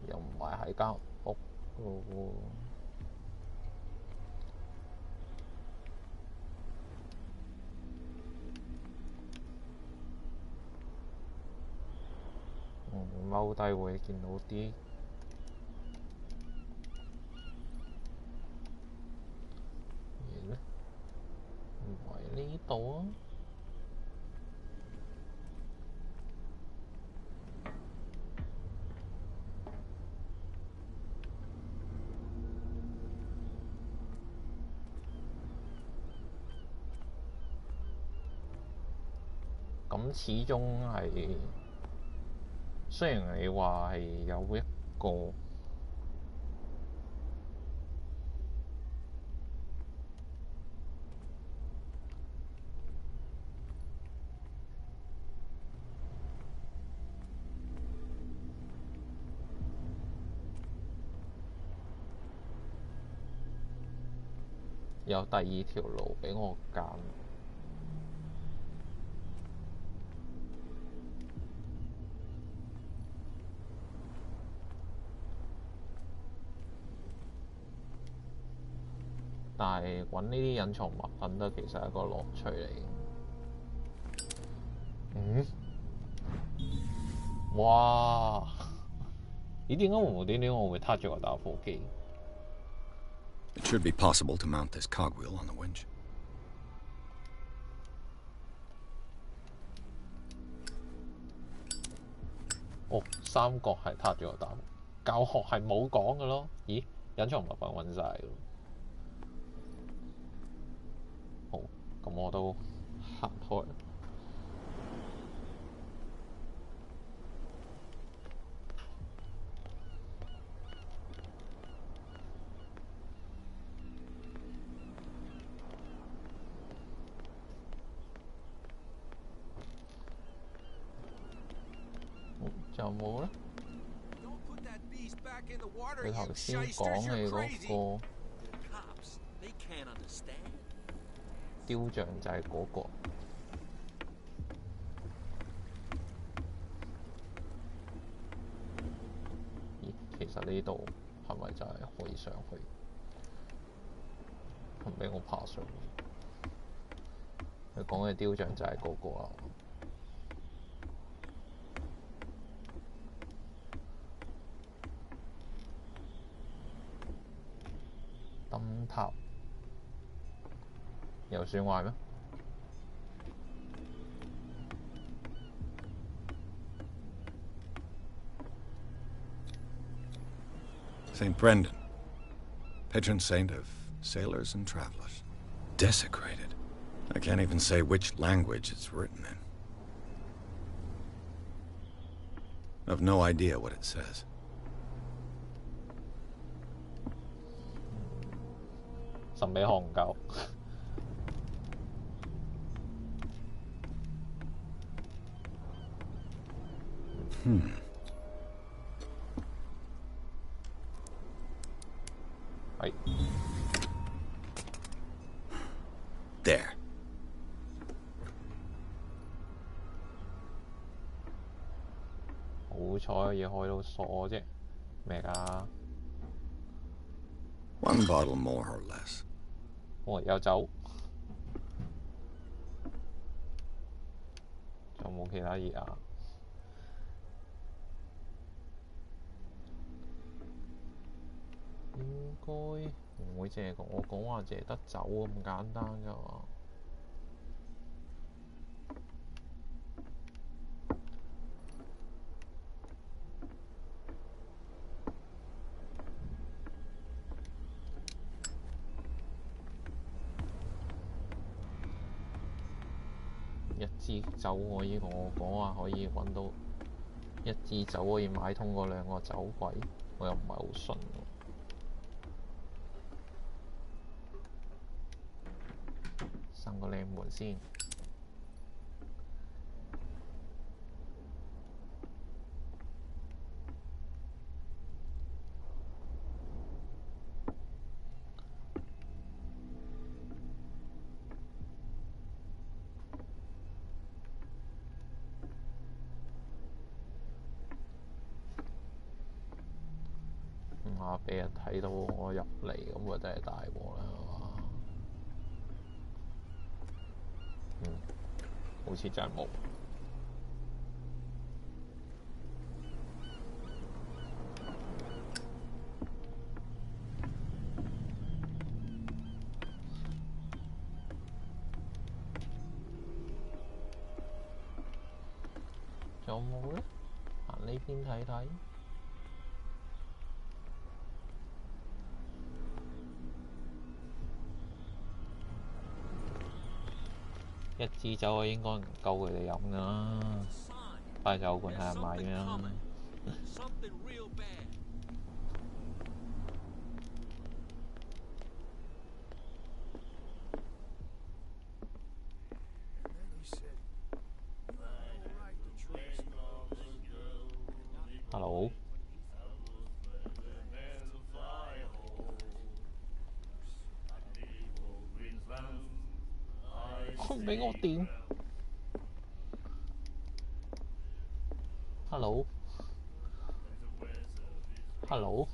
又唔係喺間屋度喎。踎低會見到啲嘢咧，唔係呢度啊。咁始終係，雖然你話係有一個有第二條路俾我揀。但係揾呢啲隱藏物品都其實係一個樂趣嚟嘅。哇！咦？點解無端端我會撻住個打火機 It should be possible to mount this cogwheel on the winch. 哦，三角係撻住個打火，教學係冇講嘅咯。咦？隱藏物品揾晒咯。好，咁我都行開。仲有冇咧？佢頭先講嘅嗰個雕像就係嗰個。咦，其實呢度係咪就係可以上去？唔俾我爬上去。佢講嘅雕像就係嗰個啦。燈塔有損壞咩？ St. Brendan, patron saint of sailors and travelers. Desecrated. I can't even say which language it's written in. I've no idea what it says. There. One bottle more or less. 有酒，仲有冇其他嘢啊？應該唔會淨係我講話淨係得酒咁簡單㗎嘛。一支酒可以同我講話可以揾到一支酒可以買通嗰2個酒櫃，我又唔係好信喎。生個靚門先。俾人睇到我入嚟，咁啊真係大鑊啦，係嘛？好似真係冇。仲有冇咧？行呢邊睇睇。一支酒應該唔夠佢哋飲㗎啦，快酒館睇下買咩啦。Hello。唔俾我點 ？Hello， Hello。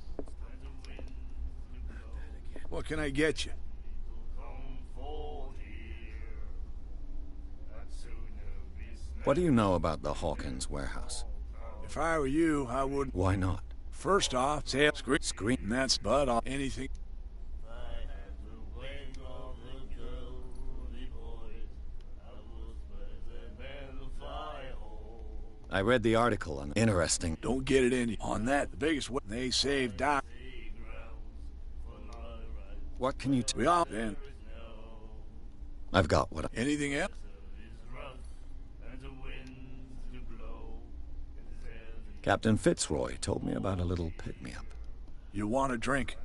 What can I get you? What do you know about the Hawkins warehouse? If I were you, I would. Why not? First off, say screen. And that's but on anything. I read the article on interesting. Don't get it in on that. The biggest one they saved Doc. What can you we all then. I've got what. Anything else? Captain Fitzroy told me about a little pick-me-up. You want a drink?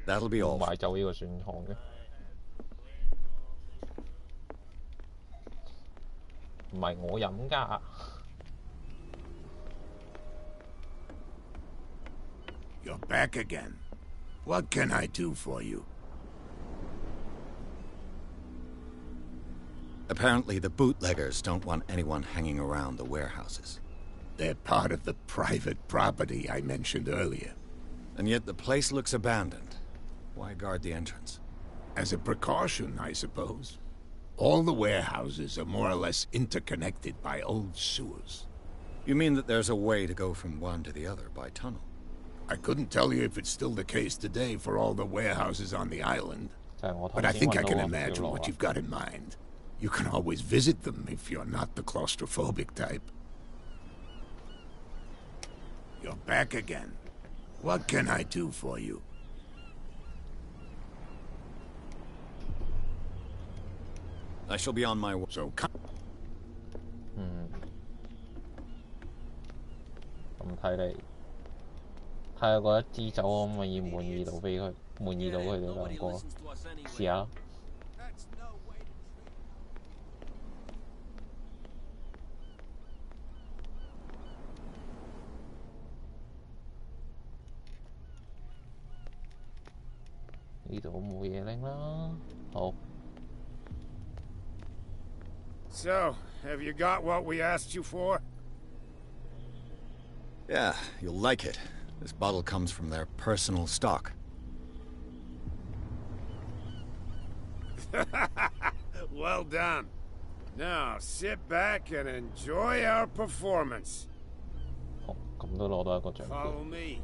That'll be all. 買酒呢個選項嘅。唔係我飲㗎。You're back again. What can I do for you? Apparently the bootleggers don't want anyone hanging around the warehouses. They're part of the private property I mentioned earlier. And yet the place looks abandoned. Why guard the entrance? As a precaution, I suppose. All the warehouses are more or less interconnected by old sewers. You mean that there's a way to go from one to the other by tunnel? I couldn't tell you if it's still the case today for all the warehouses on the island. But I think I can imagine what you've got in mind. You can always visit them if you're not the claustrophobic type. You're back again. What can I do for you? I shall be on my way. So come. 咁睇下嗰一支酒可唔可以滿意到俾佢，滿意到佢哋兩個，試下咯。呢度冇嘢拎啦，好。So, have you got what we asked you for? Yeah, you'll like it. This bottle comes from their personal stock. Well done. Now, sit back and enjoy our performance. 咁都攞到一個獎。Follow me.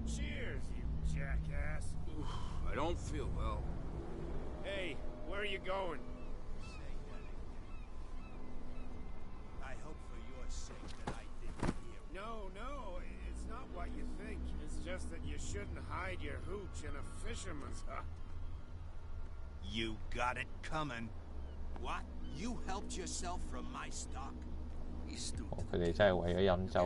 Cheers, you jackass. I don't feel well. Hey, where are you going? I hope for your sake that I didn't hear. No, it's not what you think. It's just that you shouldn't hide your hooch in a fisherman's hut. You got it coming. What? You helped yourself from my stock? You stupid. 佢哋真係為咗飲酒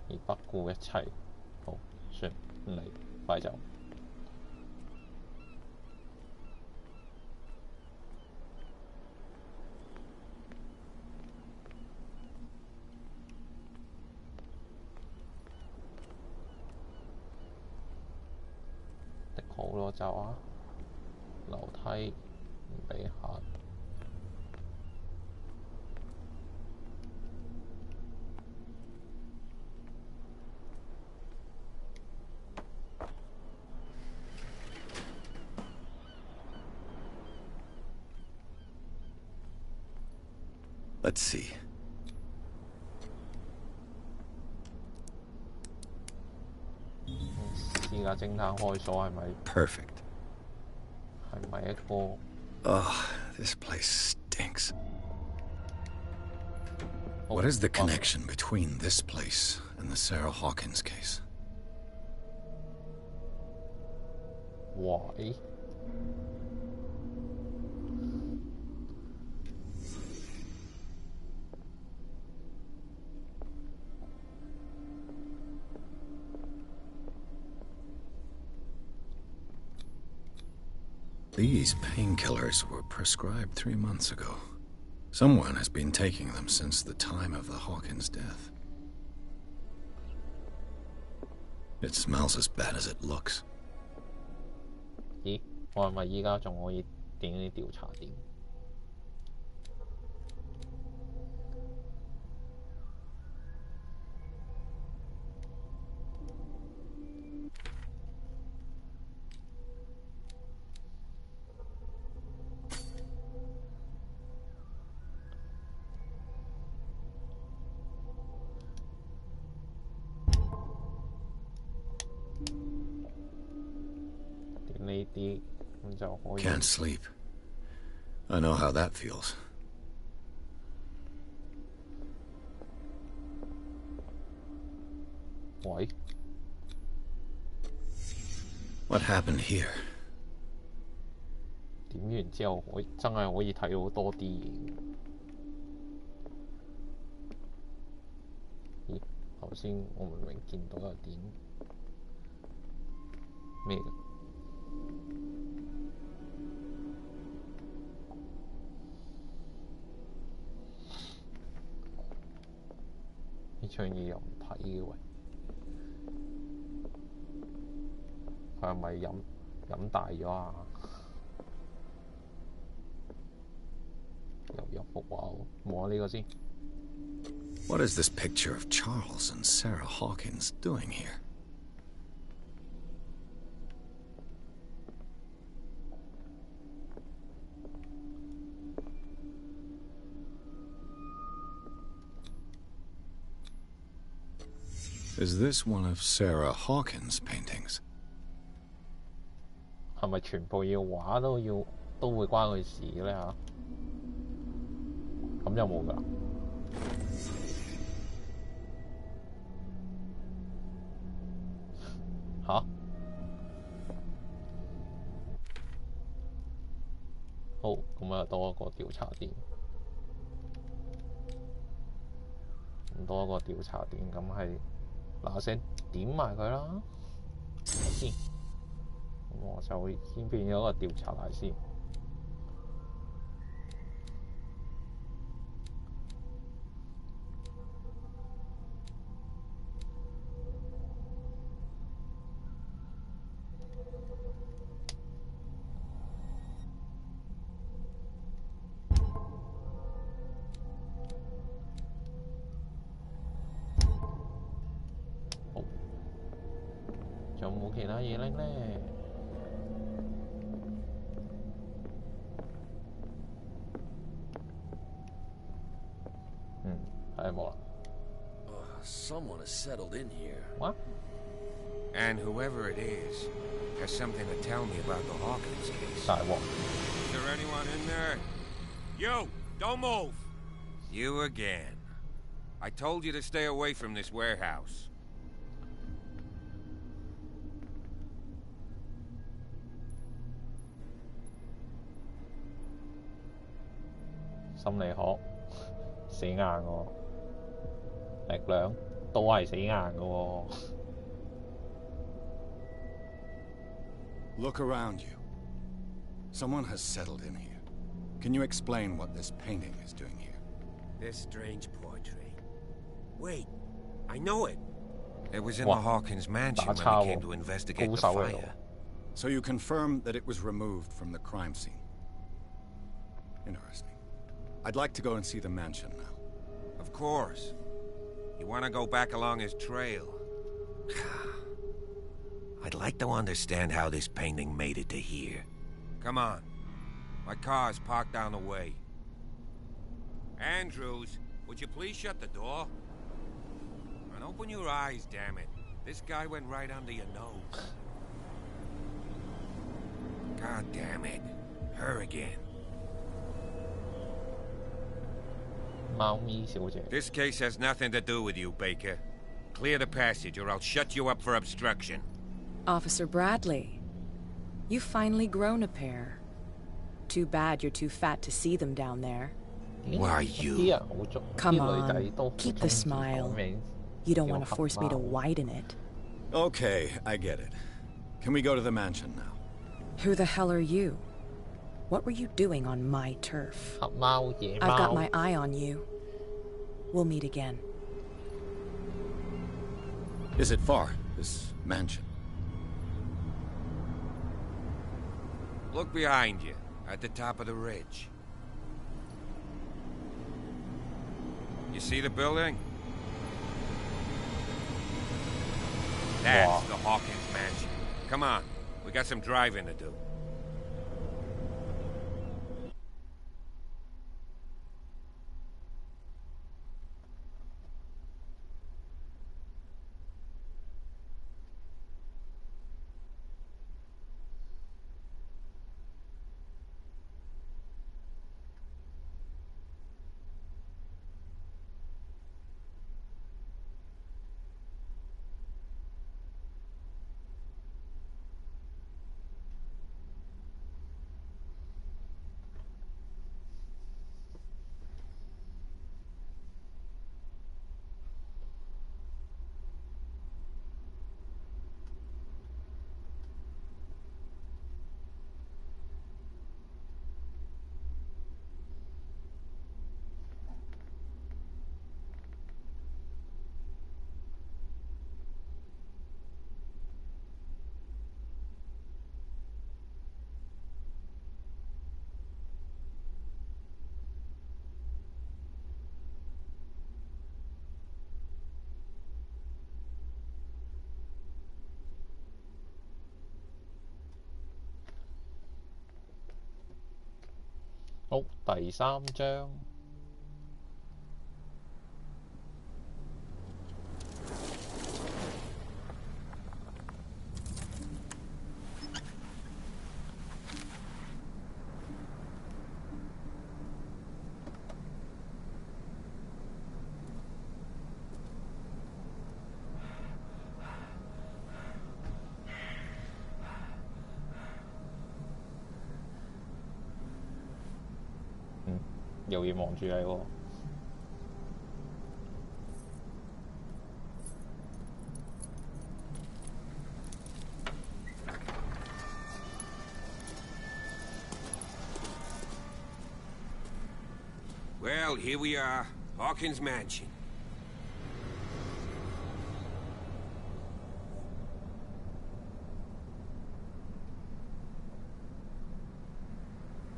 而不顧一切。好，算唔理，快走。的好咯，走啊！樓梯唔俾行。Let's see. 私家偵探開鎖係咪 Perfect. 係咪一個 Oh, this place stinks. What is the connection between this place and the Sarah Hawkins case? Why? These painkillers were prescribed 3 months ago. Someone has been taking them since the time of the Hawkins death. It smells as bad as it looks. 咦？我係咪依家仲可以點啲調查點？Can't sleep. I know how that feels. Why? What happened here? 點完之後真係可以睇到多啲嘢。咦？頭頭先我明明見到有點咩嘅。呢場嘢又唔睇嘅喂，佢係咪飲大咗啊？又有幅畫喎，望下呢個先。What is this picture of Charles and Sarah Hawkins doing here? Is this one of Sarah Hawkins' paintings? 係咪全部要畫都會關佢事嘅咧嚇？咁就冇㗎啦。嚇？好，咁啊多一個調查點。咁多一個調查點，咁係嗱聲點埋佢啦。先，咁我就會先變咗個調查大先。仲有冇其他嘢拎咧？係冇啦。Someone has settled in here. What? And whoever it is has something to tell me about the Hawkins case. Is there anyone in there? You! Don't move! You again. I told you to stay away from this warehouse. Tâm lý學死硬喎，力量都係死硬嘅喎。Look around you. Someone has settled in here. Can you explain what this painting is doing here? This strange portrait. Wait, I know it. It was in the Hawkins mansion when he came to investigate the fire. So you confirm that it was removed from the crime scene. Interesting. I'd like to go and see the mansion now. Of course. You want to go back along his trail? I'd like to understand how this painting made it to here. Come on. My car's parked down the way. Andrews, would you please shut the door? And open your eyes, damn it. This guy went right under your nose. God damn it. Her again. This case has nothing to do with you, Baker. Clear the passage or I'll shut you up for obstruction. Officer Bradley, you've finally grown a pair. Too bad you're too fat to see them down there. Why you? Come on, keep the smile. You don't want to force me to widen it. Okay, I get it. Can we go to the mansion now? Who the hell are you? What were you doing on my turf? I've got my eye on you. We'll meet again. Is it far, this mansion? Look behind you, at the top of the ridge. You see the building? That's the Hawkins mansion. Come on, we got some driving to do. 好，第3章。又要望住你喎。Well, here we are, Hawkins Mansion.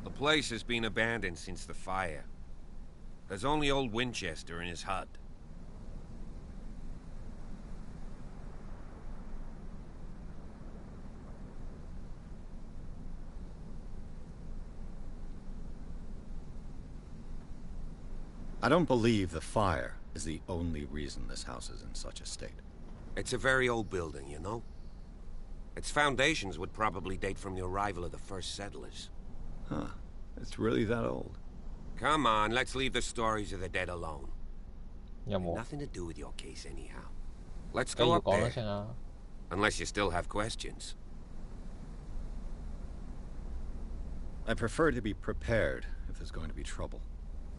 The place has been abandoned since the fire. There's only old Winchester in his hut. I don't believe the fire is the only reason this house is in such a state. It's a very old building, you know? Its foundations would probably date from the arrival of the first settlers. Huh. It's really that old. Come on, let's leave the stories of the dead alone. Nothing to do with your case anyhow. Let's go up there. Unless you still have questions. I prefer to be prepared if there's going to be trouble.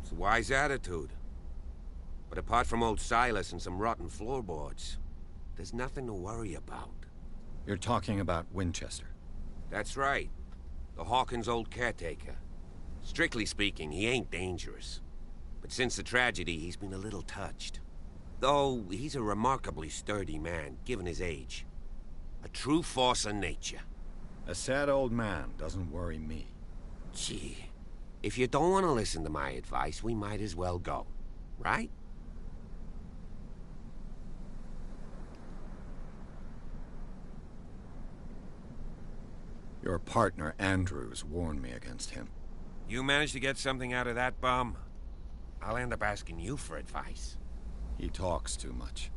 It's a wise attitude. But apart from old Silas and some rotten floorboards, there's nothing to worry about. You're talking about Winchester? That's right. The Hawkins' old caretaker. Strictly speaking, he ain't dangerous. But since the tragedy, he's been a little touched. Though, he's a remarkably sturdy man, given his age. A true force of nature. A sad old man doesn't worry me. Gee, if you don't want to listen to my advice, we might as well go. Right? Your partner, Andrews, warned me against him. You managed to get something out of that bum? I'll end up asking you for advice. He talks too much.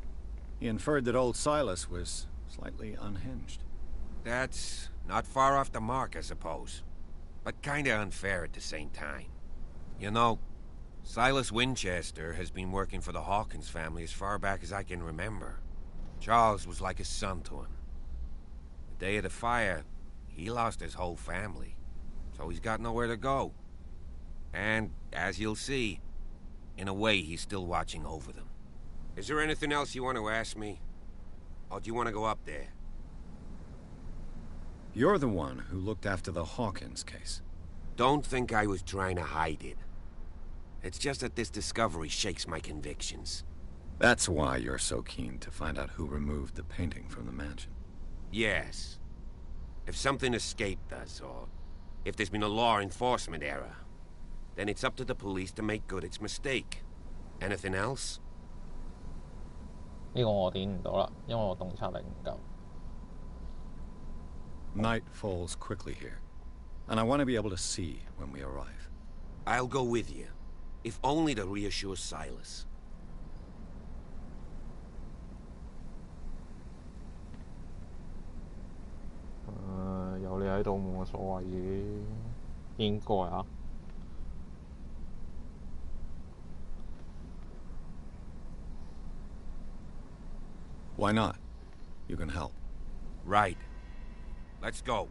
He inferred that old Silas was slightly unhinged. That's not far off the mark, I suppose. But kinda unfair at the same time. You know, Silas Winchester has been working for the Hawkins family as far back as I can remember. Charles was like a son to him. The day of the fire, he lost his whole family. So he's got nowhere to go. And, as you'll see, in a way he's still watching over them. Is there anything else you want to ask me? Or do you want to go up there? You're the one who looked after the Hawkins case. Don't think I was trying to hide it. It's just that this discovery shakes my convictions. That's why you're so keen to find out who removed the painting from the mansion. Yes. If something escaped us, or if there's been a law enforcement error, then it's up to the police to make good its mistake. Anything else? 呢個我點唔到啦，因為我洞察力唔夠。Night falls quickly here, and I want to be able to see when we arrive. I'll go with you, if only to reassure Silas. 有你喺度冇乜所謂嘅，應該啊。Why not? You can help. Right. Let's go.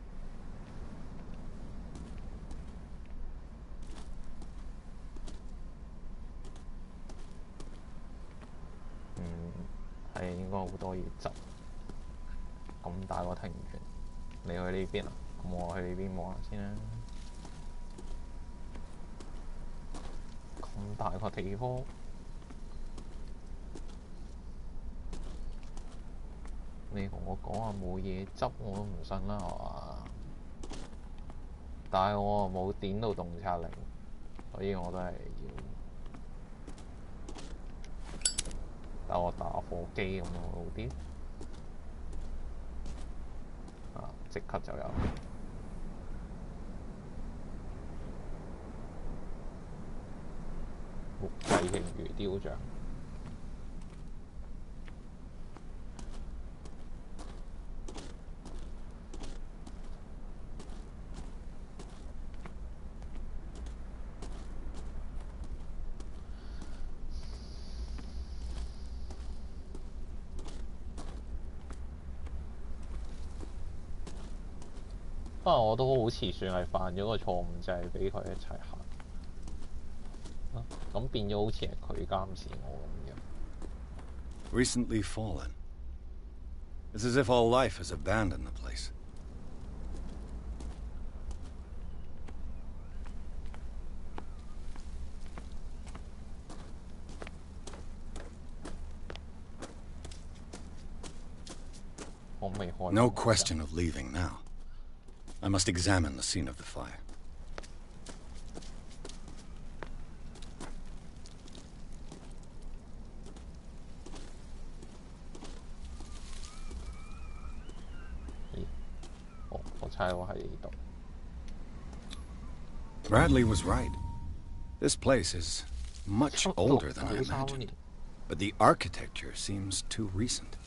係應該好多嘢執。咁大個庭園，你去呢邊啊？咁我去呢邊望下先啦。咁大個地方。你同我講話冇嘢執，我都唔信啦，係嘛？但係我又冇點到洞察力，所以我都係要等我打火機咁樣好啲。即刻就有。細鯨魚雕像。我都好似算係犯咗個錯誤，就係俾佢一齊行。咁變咗好似係佢監視我咁樣。Recently fallen. It's as if all life has abandoned the place. No question of leaving now. I must examine the scene of the fire. Bradley was right. This place is much older than I imagined, but the architecture seems too recent.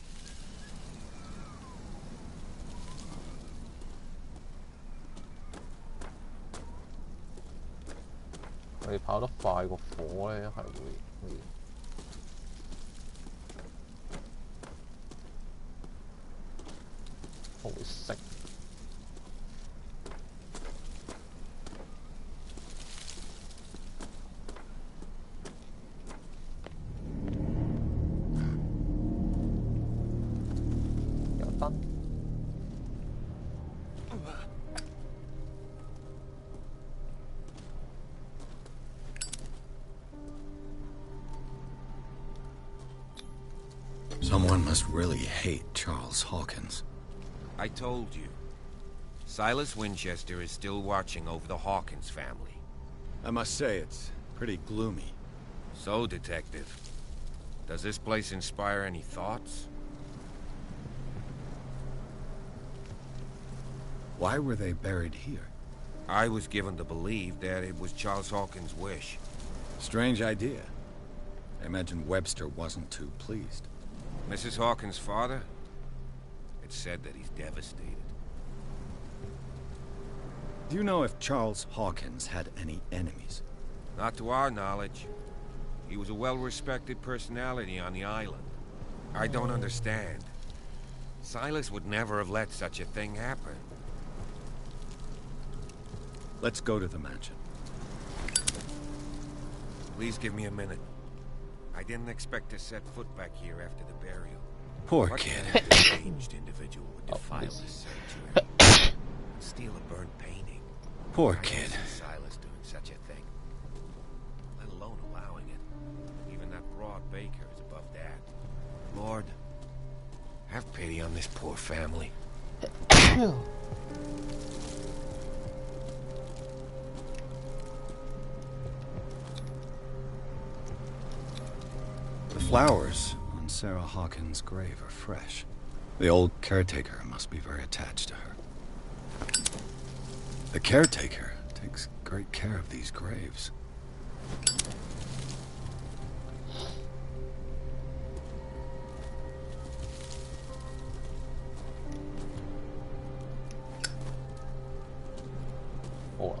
They 跑得快過火咧，係會。會熄。有燈。Someone must really hate Charles Hawkins. I told you. Silas Winchester is still watching over the Hawkins family. I must say, it's pretty gloomy. So, Detective, does this place inspire any thoughts? Why were they buried here? I was given to believe that it was Charles Hawkins' wish. Strange idea. I imagine Webster wasn't too pleased. Mrs. Hawkins' father? It's said that he's devastated. Do you know if Charles Hawkins had any enemies? Not to our knowledge. He was a well-respected personality on the island. I don't understand. Silas would never have let such a thing happen. Let's go to the mansion. Please give me a minute. I didn't expect to set foot back here after the burial. Poor what kid. What deranged individual would defile this sanctuary? Steal a burnt painting. Poor kid. Silas doing such a thing. Let alone allowing it. Even that broad baker is above that. Lord, have pity on this poor family. The flowers on Sarah Hawkins' grave are fresh. The old caretaker must be very attached to her. The caretaker takes great care of these graves. Oh.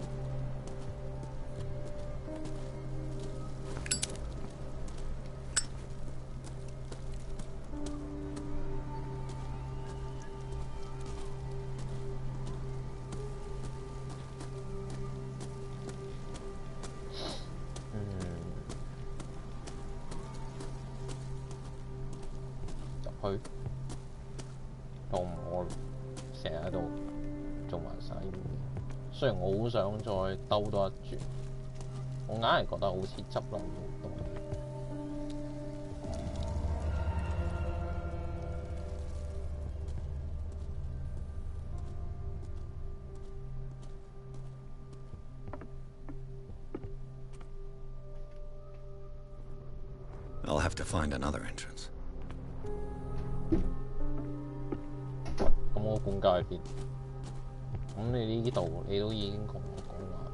去，當我成日喺度做埋晒呢啲嘢。雖然我好想再兜多一轉，我硬係覺得好似執漏好多。I'll have to find another entrance. 咁我管家喺邊？咁你呢度你都已經同我講話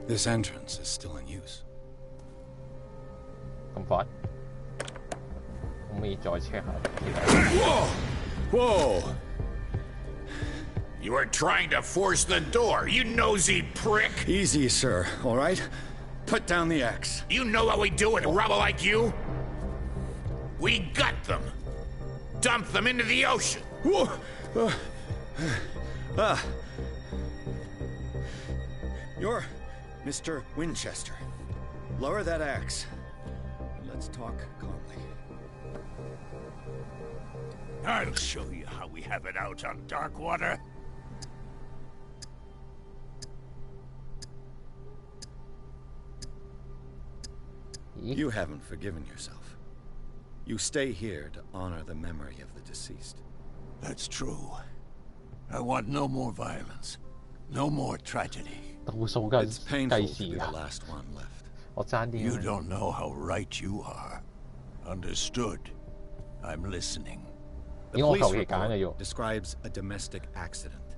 This entrance is still in use. 咁快？可唔可以再 check 下？ Whoa! Whoa! You are trying to force the door, you nosy prick! Easy, sir, all right? Put down the axe. You know what we do with rubble like you? We gut them. Dump them into the ocean. Whoa! You're Mr. Winchester. Lower that axe. Let's talk calmly. I'll show you how we have it out on Darkwater. You haven't forgiven yourself. You stay here to honor the memory of the deceased. That's true. I want no more violence. No more tragedy. It's painful to be the last one left. You don't know how right you are. Understood. I'm listening. The police report describes a domestic accident,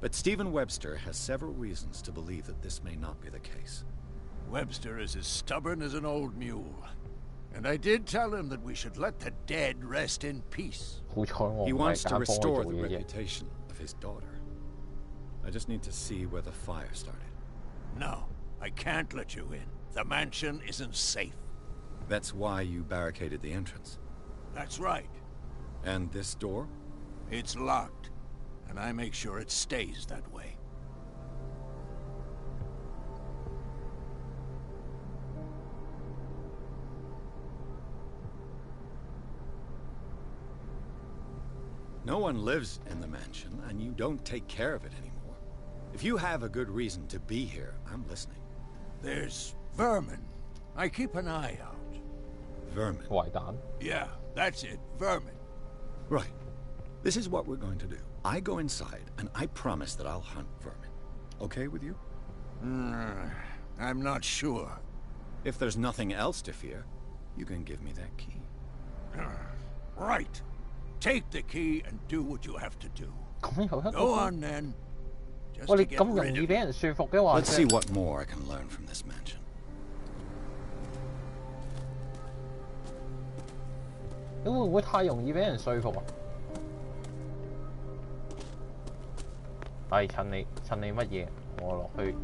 but Stephen Webster has several reasons to believe that this may not be the case. Webster is as stubborn as an old mule. And I did tell him that we should let the dead rest in peace. He wants to restore the reputation of his daughter. I just need to see where the fire started. No, I can't let you in. The mansion isn't safe. That's why you barricaded the entrance. That's right. And this door? It's locked, and I make sure it stays that way. No one lives in the mansion, and you don't take care of it anymore. If you have a good reason to be here, I'm listening. There's vermin. I keep an eye out. Vermin? Yeah, that's it. Vermin. Right. This is what we're going to do. I go inside, and I promise that I'll hunt vermin. Okay with you? I'm not sure. If there's nothing else to fear, you can give me that key. Right. Take the key and do what you have to do. Go on then. Just to get rid of it. Let's see what more I can learn from this mansion. 會唔會太容易俾人說服啊？係趁你乜嘢？我落去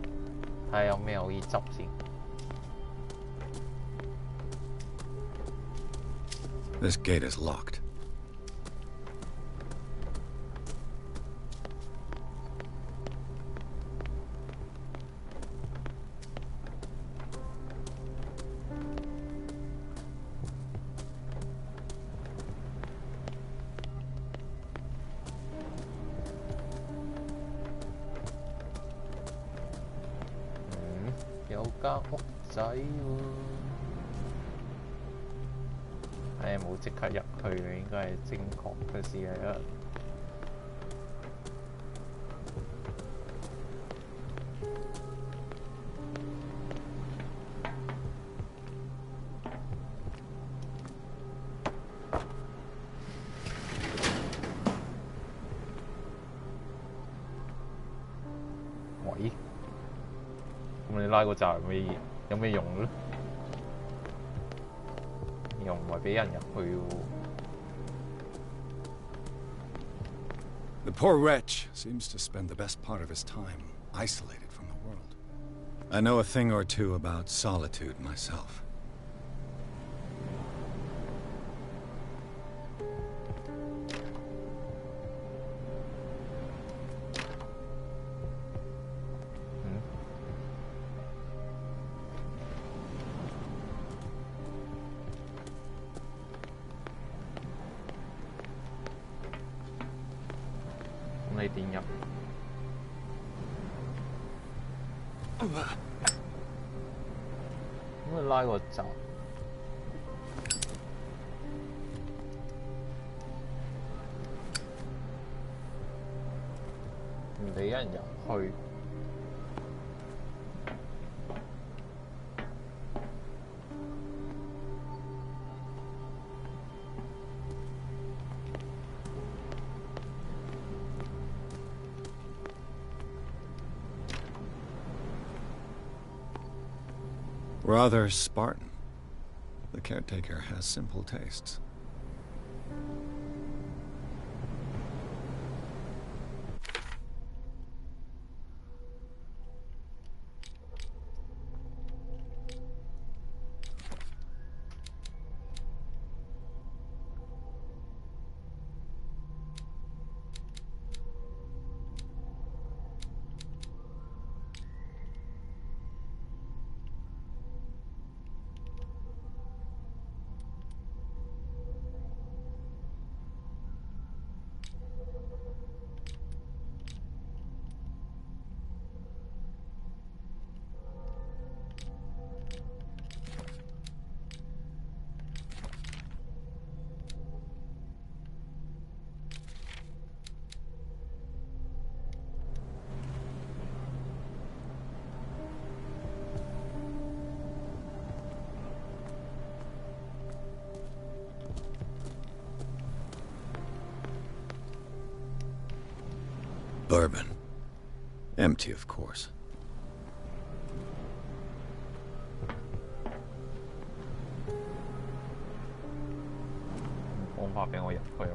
睇下有咩可以執先。This gate is locked.冇即刻入去嘅，應該係正確嘅事嚟啦。喂，咁你拉個閘有咩用咧？又唔係俾人入去喎。The poor wretch seems to spend the best part of his time isolated from the world. I know a thing or two about solitude myself.拉個閘，唔俾人入去。Rather Spartan. The caretaker has simple tastes. Bourbon. Empty, of course. 方法俾我入去喂。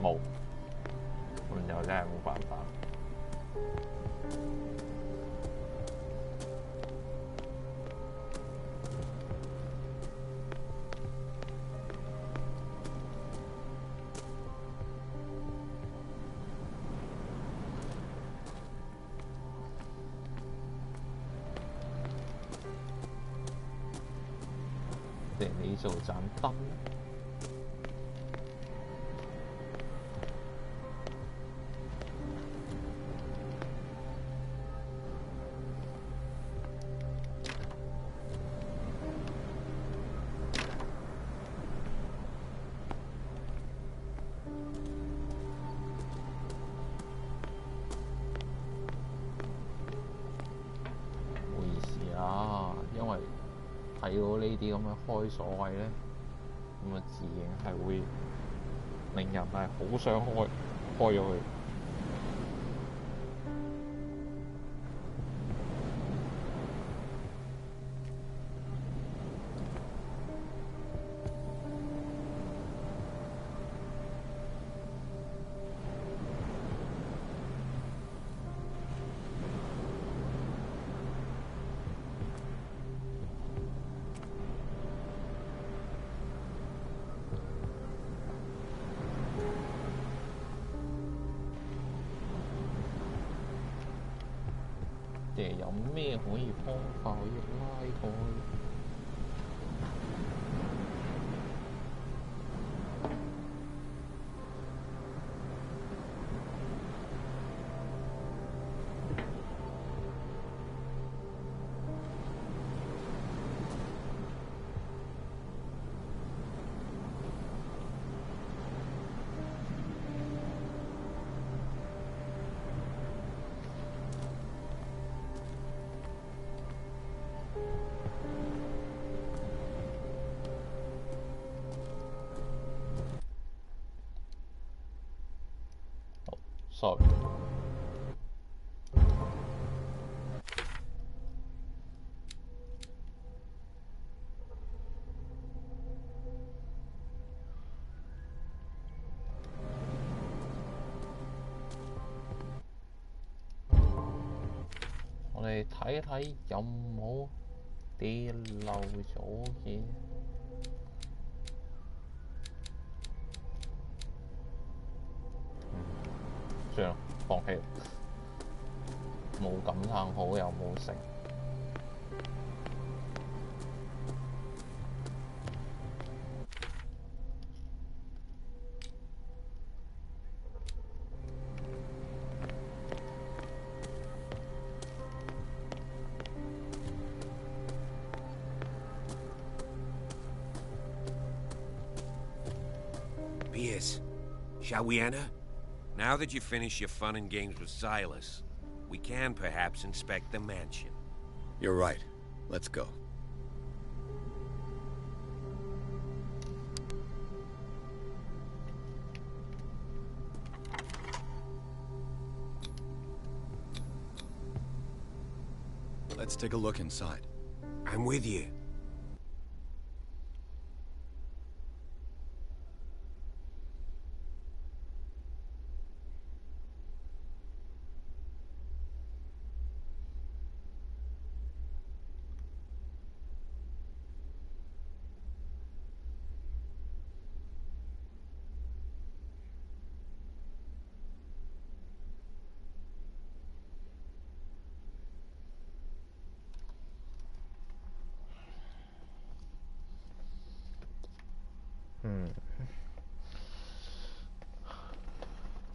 冇，咁就真係冇辦法。定你做盞燈？睇到呢啲咁嘅開鎖位咧，咁啊自然係會令人係好想開咗佢。有咩可以方法可以拉過去？sorry。我哋睇一睇有冇跌漏咗嘅。算啦，放棄啦，冇感嘆號又冇成。Shall we enter? Now that you finish your fun and games with Silas, we can perhaps inspect the mansion. You're right. Let's go. Let's take a look inside. I'm with you.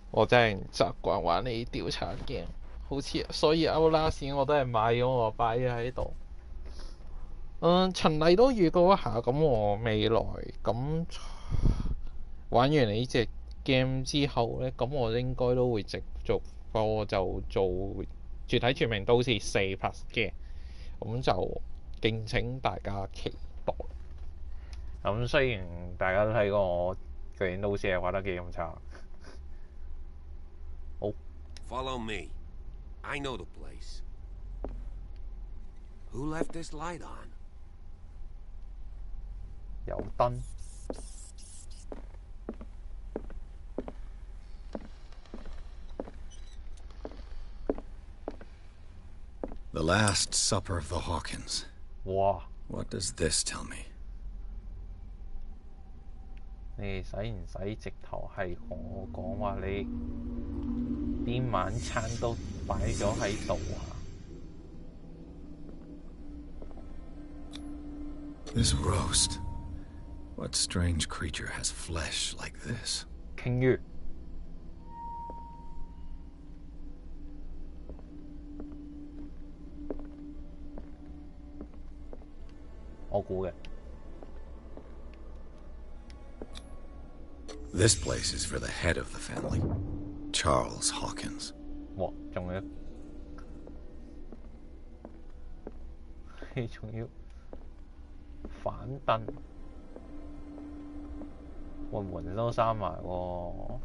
我真係唔習慣玩呢啲調查 game， 好似所以 Outlast 我都係買咗我擺咗喺度。循例都預告一下，咁我未來咁玩完呢隻 game 之後呢，咁我應該都會直續播就做絕體全名都市4+ 嘅，咁就敬請大家期待。咁雖然大家都睇過我巨型都市係玩得幾咁差。好。Follow me. I know the place. Who left this light on? 有燈。The Last Supper of the Hawkins. 哇！ What does this tell me? 你使唔使直頭係同我講話你啲晚餐都擺咗喺度啊 This roast. What strange creature has flesh like this? 鯨魚。我估嘅。This place is for the head of the family, Charles Hawkins. 哇，仲要，仲要反燈，門都閂埋喎。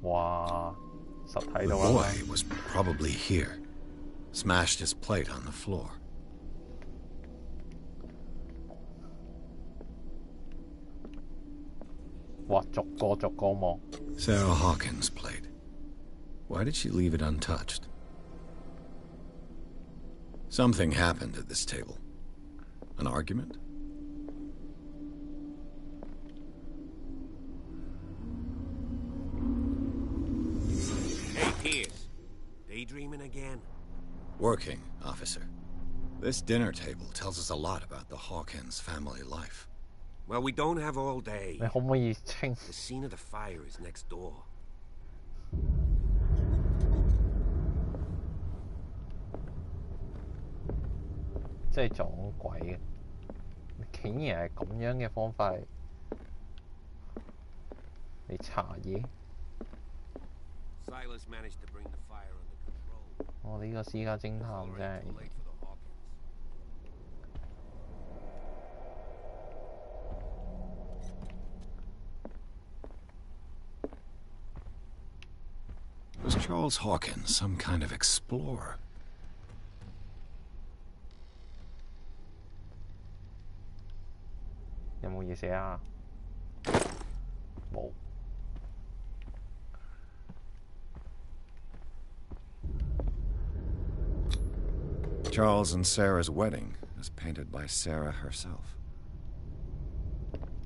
哇！實體到 The boy was probably here. Smashed his plate on the floor. 哇！逐個望。Sarah Hawkins' plate. Why did she leave it untouched? Something happened at this table. An argument? Daydreaming again? Working, officer. This dinner table tells us a lot about the Hawkins family life. Well, we don't have all day. The scene of the fire is next door. 真係撞鬼嘅，竟然係咁樣嘅方法嚟查嘢。Silas managed to bring the fire under control. 我呢個私家偵探真係。Was Charles Hawkins some kind of explorer? 有冇嘢寫啊？冇。Charles and Sarah's wedding is painted by Sarah herself.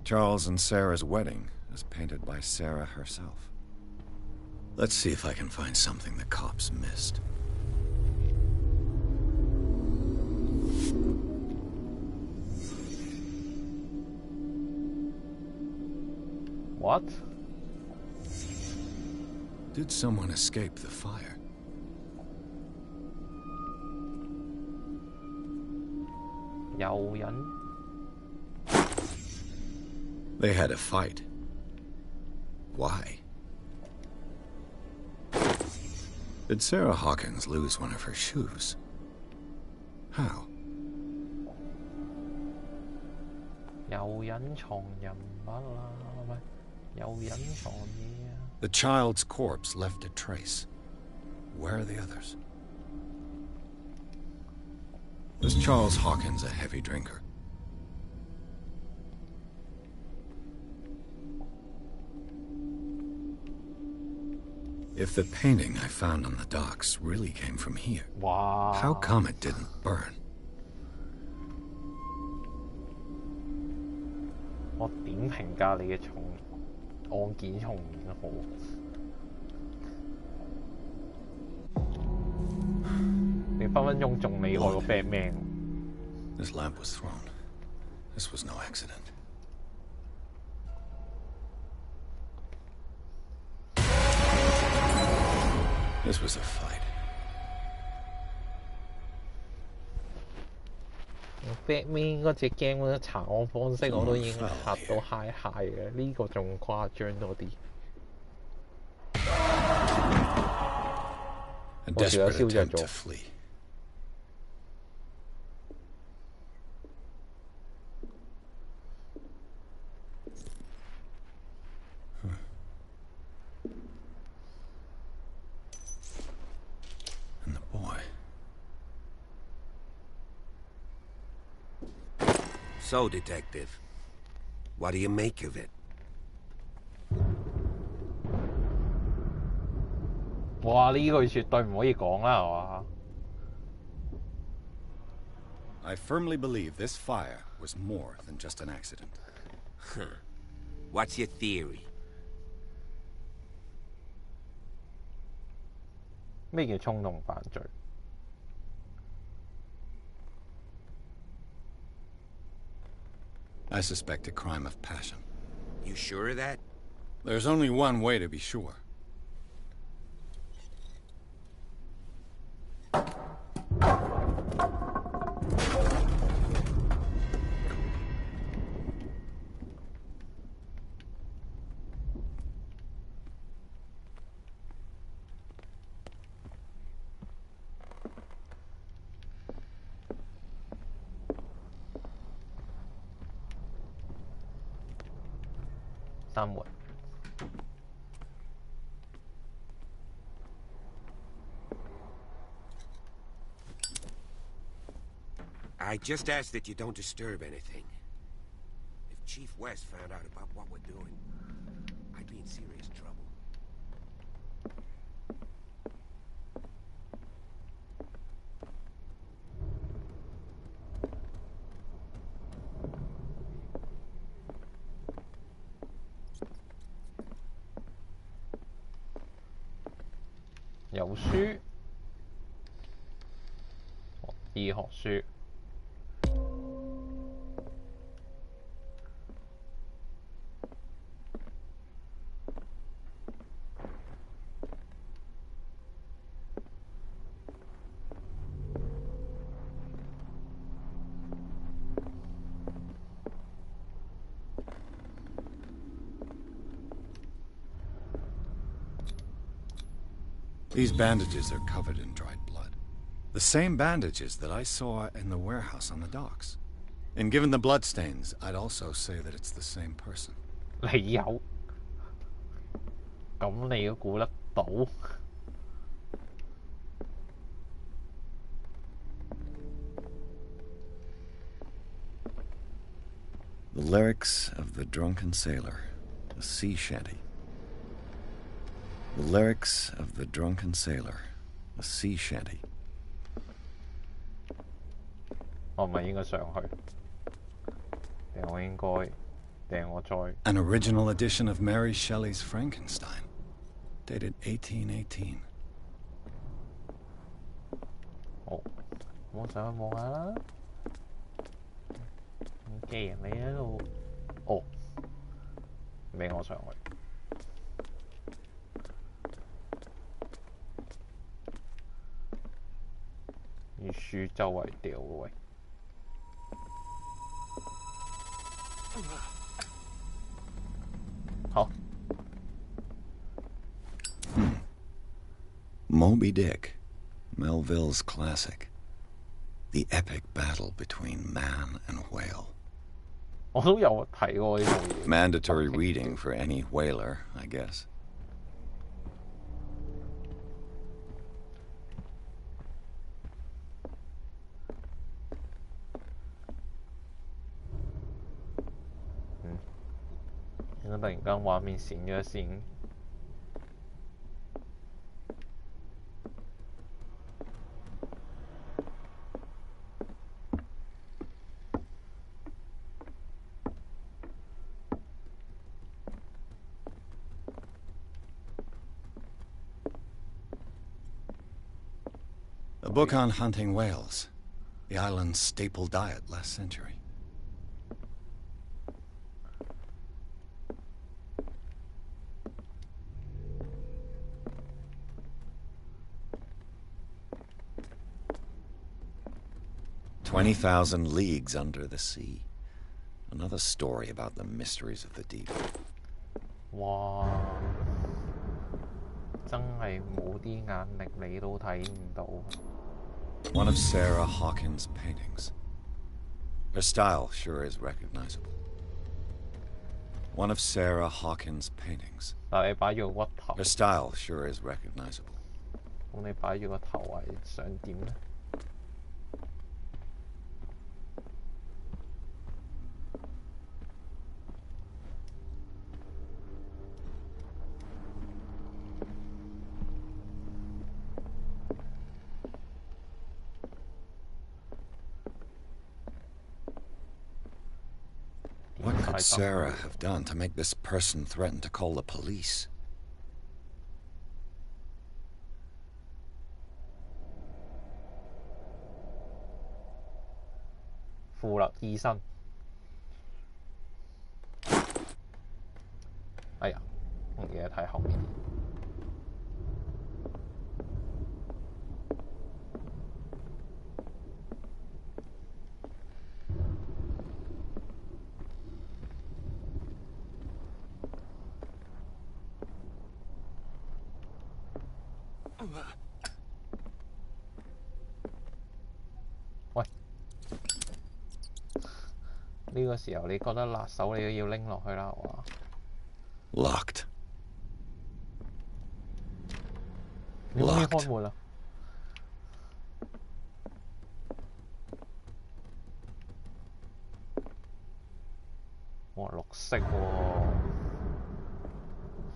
Charles and Sarah's wedding is painted by Sarah herself. Let's see if I can find something the cops missed. What? Did someone escape the fire? They had a fight. Why? Did Sarah Hawkins lose one of her shoes? How? The child's corpse left a trace. Where are the others? Was Charles Hawkins a heavy drinker? If the painting I found on the docks really came from here, how come it didn't burn? 我點評價你嘅案件重現好？你分分鐘仲厲害過 Batman。This lamp was thrown. This was no accident. This was a fight. Batman 嗰隻 game 嗰啲查案方式我都已經嚇到嗨嘅，呢個仲誇張多啲。A desperate attempt to flee. And the boy. So, Detective, what do you make of it? 哇！呢句絕對唔可以講啦，係嘛？ I firmly believe this fire was more than just an accident. What's your theory? 咩叫衝動犯罪？ I suspect a crime of passion. You sure of that? There's only one way to be sure. I just ask that you don't disturb anything. If Chief West found out about what we're doing, I'd be in serious trouble.有書，醫學書。 These bandages are covered in dried blood. The same bandages that I saw in the warehouse on the docks. And given the bloodstains, I'd also say that it's the same person. 你有？咁你都估得到？ The lyrics of the drunken sailor, a sea shanty. The lyrics of the drunken sailor, a sea shanty. 我唔係應該上去，定我應該，定我再 An original edition of Mary Shelley's Frankenstein, dated 1818. 好，我上去望下啦。既然你喺度，哦，俾我上去。啲書周圍掉嘅喂。好。Moby Dick, Melville's classic. The epic battle between man and whale. 我都有睇過呢套嘢。Mandatory reading for any whaler, I guess.嗯，點解突然間畫面閃咗一閃？A book on hunting whales, the island's staple diet last century. "20,000 Leagues Under the Sea. Another story about the mysteries of the deep." 哇！真係冇啲眼力你都睇唔到。One of Sarah Hawkins' paintings. Her style sure is recognizable. One of Sarah Hawkins' paintings. 但你擺住個屈頭。Her style sure is recognizable. 咁你擺住個頭係想點呢？What could Sarah have done to make this person threaten to call the police? 富勒醫生。哎呀，唔記得睇後面。喂，呢個時候你覺得辣手你都要拎落去啦，係嘛 ？Locked. 你可唔可以開門啊？哇，綠色喎，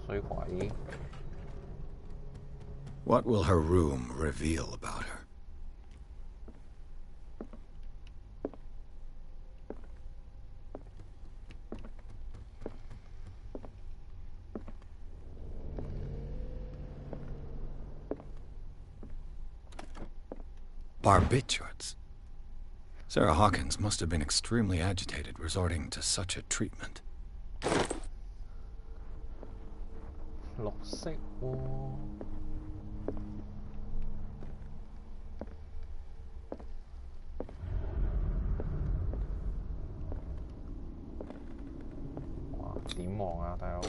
水鬼。What will her room reveal about her? Barbiturates. Sarah Hawkins must have been extremely agitated resorting to such a treatment. 綠色喎。哇，點望啊，大佬？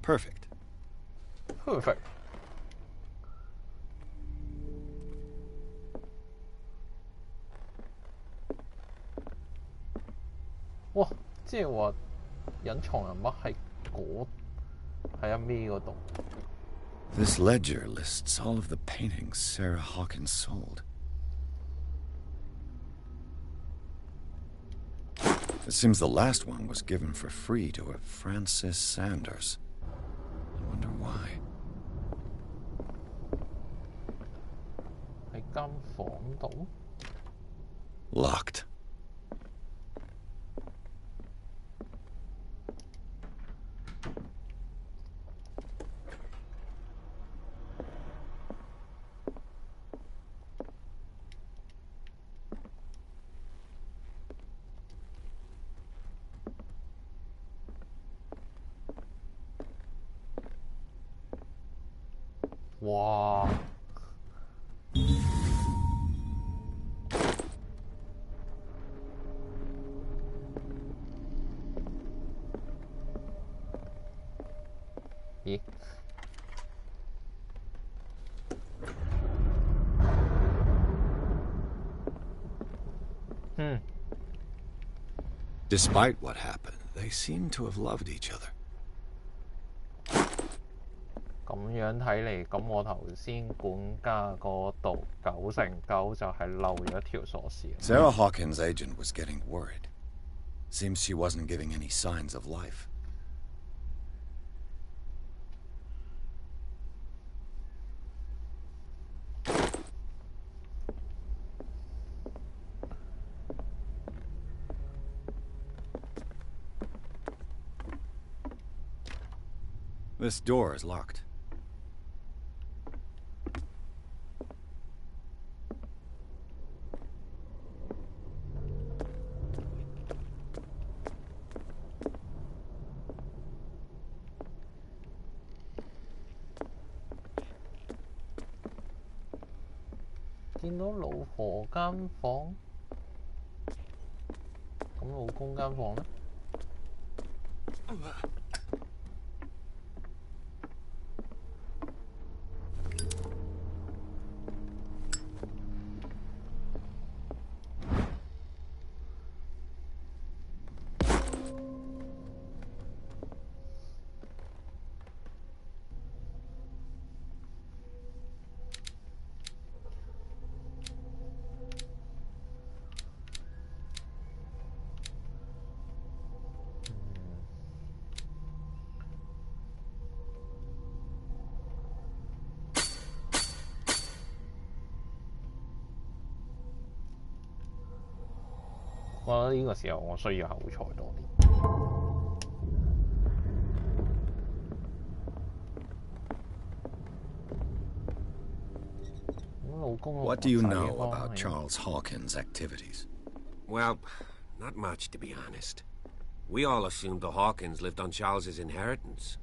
Perfect. Perfect. 哇！即係話隱藏人物喺一尾嗰度。This ledger lists all of the paintings Sarah Hawkins sold. It seems the last one was given for free to a Francis Sanders. I wonder why. 喺間房度。Locked. 哇！咦？ Despite what happened, they seem to have loved each other. 咁樣睇嚟，咁我頭先管家嗰度9成9就係漏咗一條鎖匙。Sarah Hawkins' agent was getting worried. Seems she wasn't giving any signs of life. This door is locked. "見到老婆間房，咁老公間房呢？我覺得呢個時候我需要口才多啲。What do you know about Charles Hawkins' activities? Well, not much, to be honest. We all assumed the Hawkins lived on Charles's inheritance.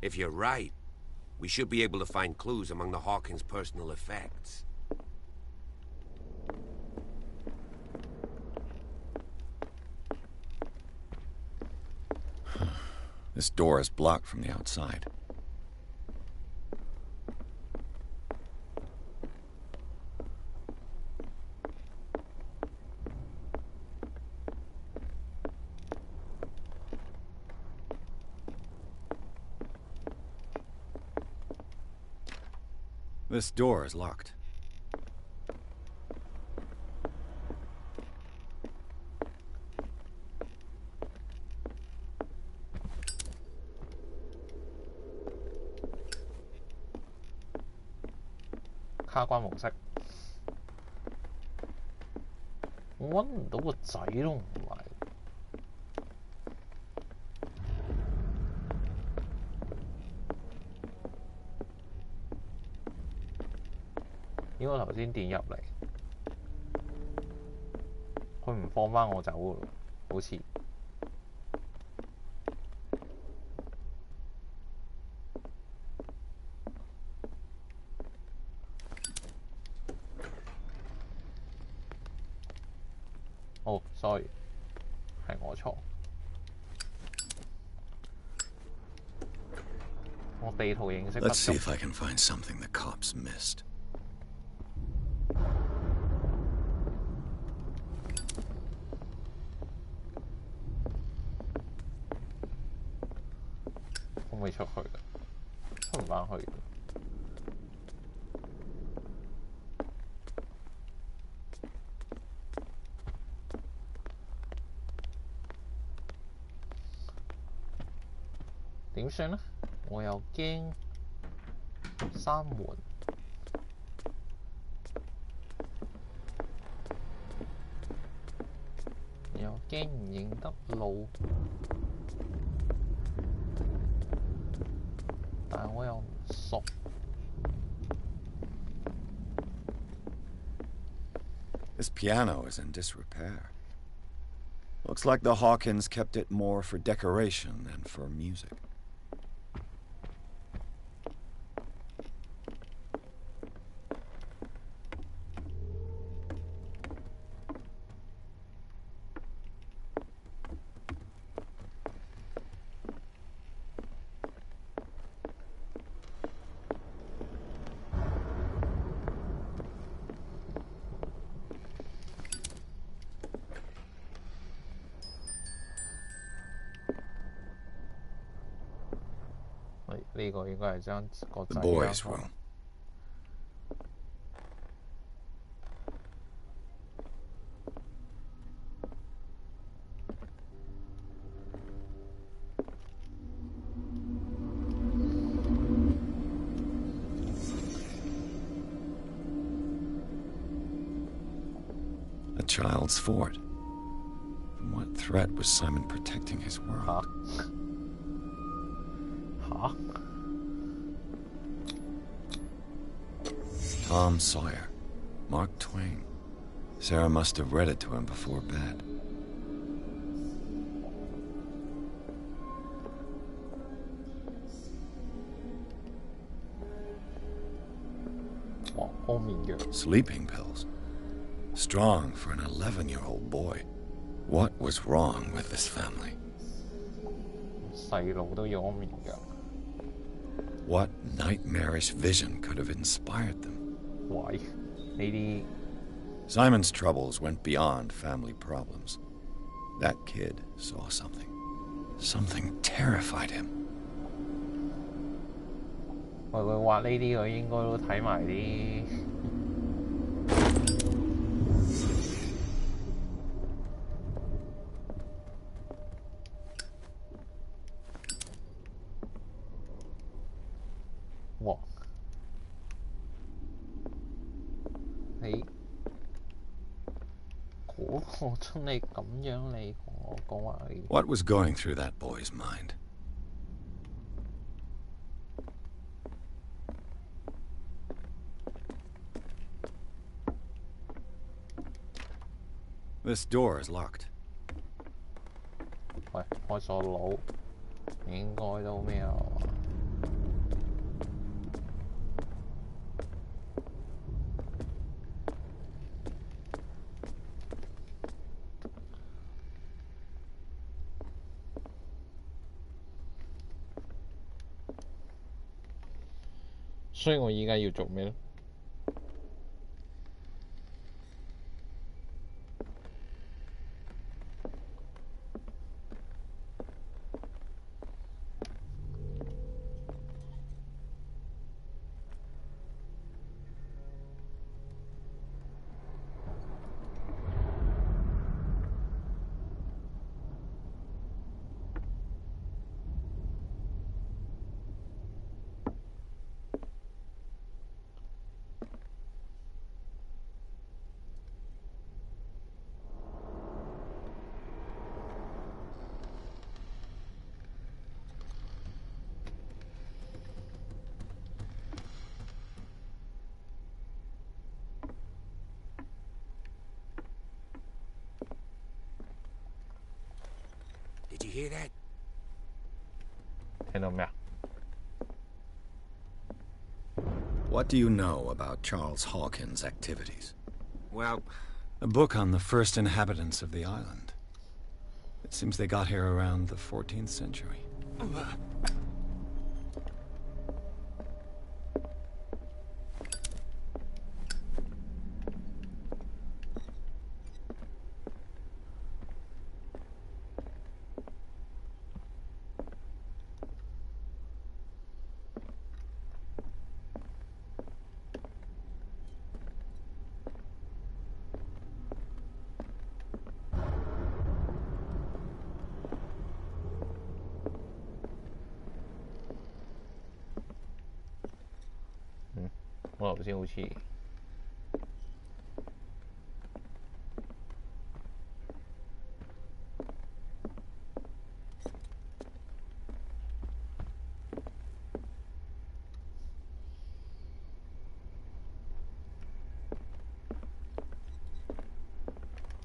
If you're right, we should be able to find clues among the Hawkins' personal effects. This door is blocked from the outside. This door is locked.卡關模式，我揾唔到個仔都唔係。咦？我頭先電入嚟，佢唔放返我走㗎喎，好似。哦，sorry， 係我錯。我地圖認識不足。 Let's see if I can find something the cops missed. 可唔可以出去㗎？出唔返去㗎。點算呢？我又驚閂門，又驚唔認得路，但我又唔熟。This piano is in disrepair. Looks like the Hawkins kept it more for decoration than for music. 呢個應該係將個 The 仔 boys' room. A child's fort. From what threat was Simon protecting his world? Huh? Tom Sawyer. Mark Twain. Sarah must have read it to him before bed. Sleeping pills. Strong for an 11-year-old boy. What was wrong with this family? 細路都要安眠藥。What nightmarish vision could have inspired them? 喂，呢啲 Simon's troubles went beyond family problems. That kid saw something. Something terrified him. 喂，佢畫呢啲，佢應該都睇埋啲。哇！你嗰個真係咁樣，你同我講話你 What was going through that boy's mind? This door is locked. 喂，開鎖佬應該都咩啊？所以我依家要做咩咧？Did you hear that? 聽到咩啊？ What do you know about Charles Hawkins' activities? Well, a book on the first inhabitants of the island. It seems they got here around the 14th century.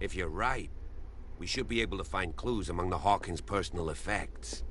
If you're right, we should be able to find clues among the Hawkins' personal effects.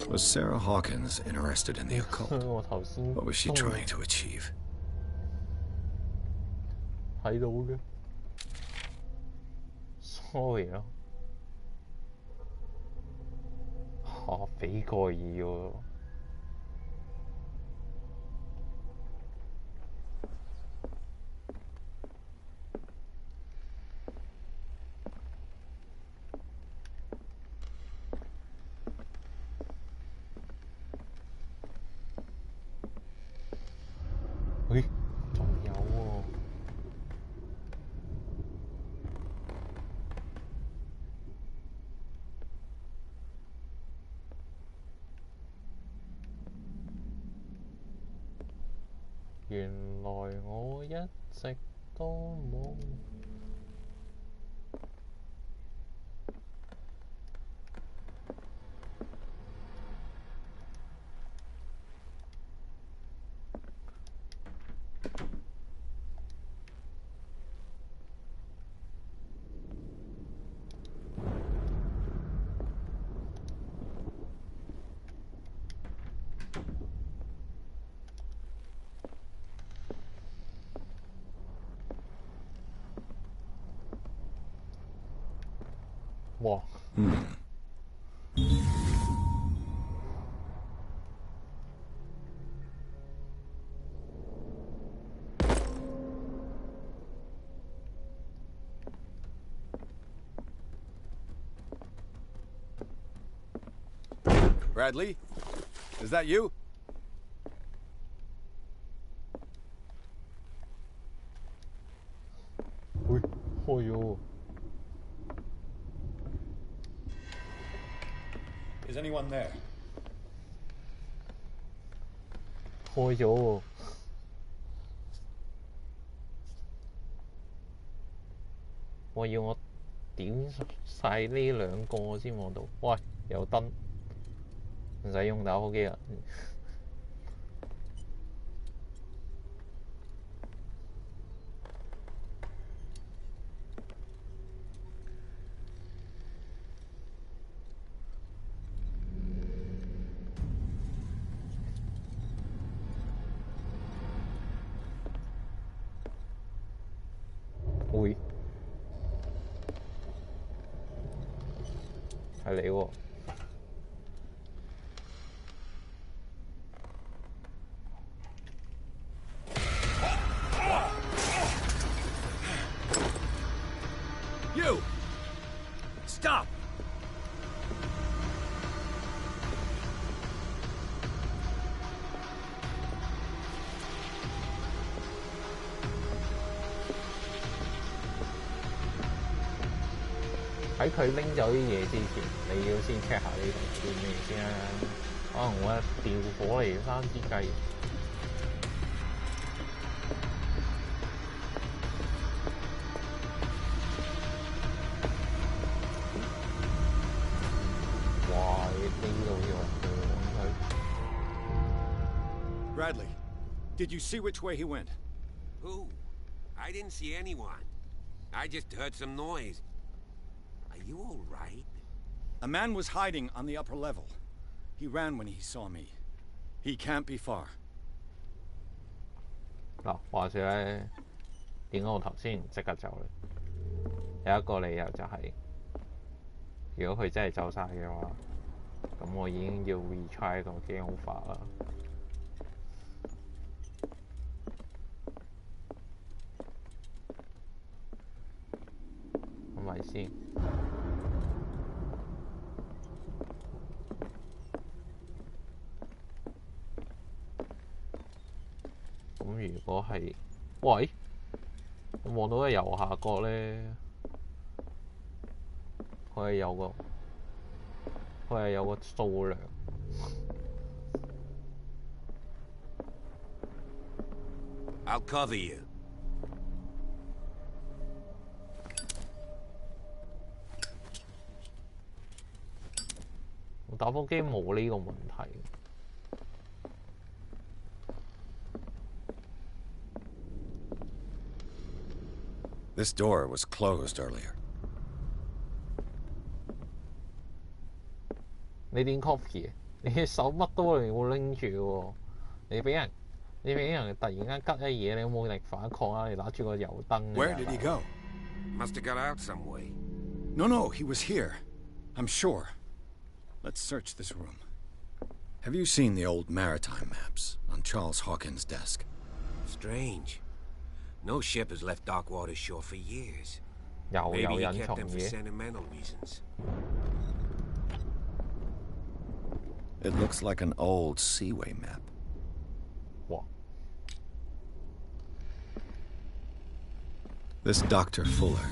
Was Sarah Hawkins interested in the occult? What was she trying to achieve? 睇到嘅 ，sorry 啊，嚇俾過意喎。喂，仲有喎。原來我一直都冇。哇！Bradley? Is that you? 喂，開咗。Is anyone there? 開咗喎。我要我點晒呢兩個先望到。喂，有燈，唔使用打火機啊！會係你喎。You! Stop!喺佢拎走啲嘢之前，你要先 check 下呢度叫咩先啦。可能我一調火嚟3支雞。哇！呢度要佢。Bradley, did you see which way he went? Who? I didn't see anyone. I just heard some noise. Are you all right? A man was hiding on the upper level. He ran when he saw me. He can't be far. 嗱，話說咧，點解我頭先唔即刻走咧？有一個理由就係，如果佢真係走晒嘅話，咁我已經要 retry 個 game over 啦。係咪先？咁如果係，喂，我望到喺右下角咧，佢係有個數量。I'll cover you. 我打火機冇呢個問題。This door was closed earlier. 你點 copy 嘅？你手乜都你會拎住喎，你俾人突然間吉一嘢，你有冇力反抗啊？你攞住個油燈。Where did he go? Must have got out some way. No, he was here. I'm sure. Let's search this room. Have you seen the old maritime maps on Charles Hawkins' desk? Strange. No ship has left Darkwater shore for years. 有 Maybe he 隱 kept 藏 them for 嘢。 sentimental reasons. It looks like an old Seaway map. 哇！ This Dr. Fuller,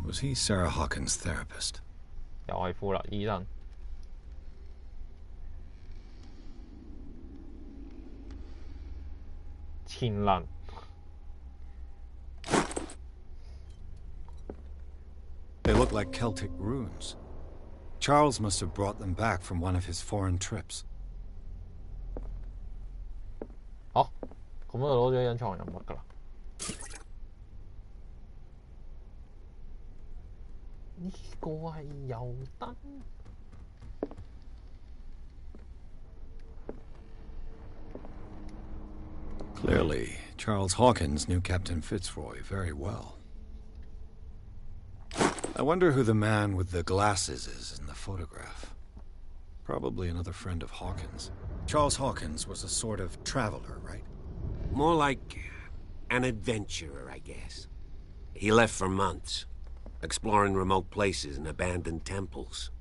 was he Sarah Hawkins' therapist? 又係富勒醫生。潛能。They look like Celtic runes. Charles must have brought them back from one of his foreign trips. 哦，咁就攞咗隱藏人物㗎啦。呢個係油燈。Clearly, Charles Hawkins knew Captain Fitzroy very well. I wonder who the man with the glasses is in the photograph. Probably another friend of Hawkins. Charles Hawkins was a sort of traveler, right? More like an adventurer, I guess. He left for months, exploring remote places and abandoned temples.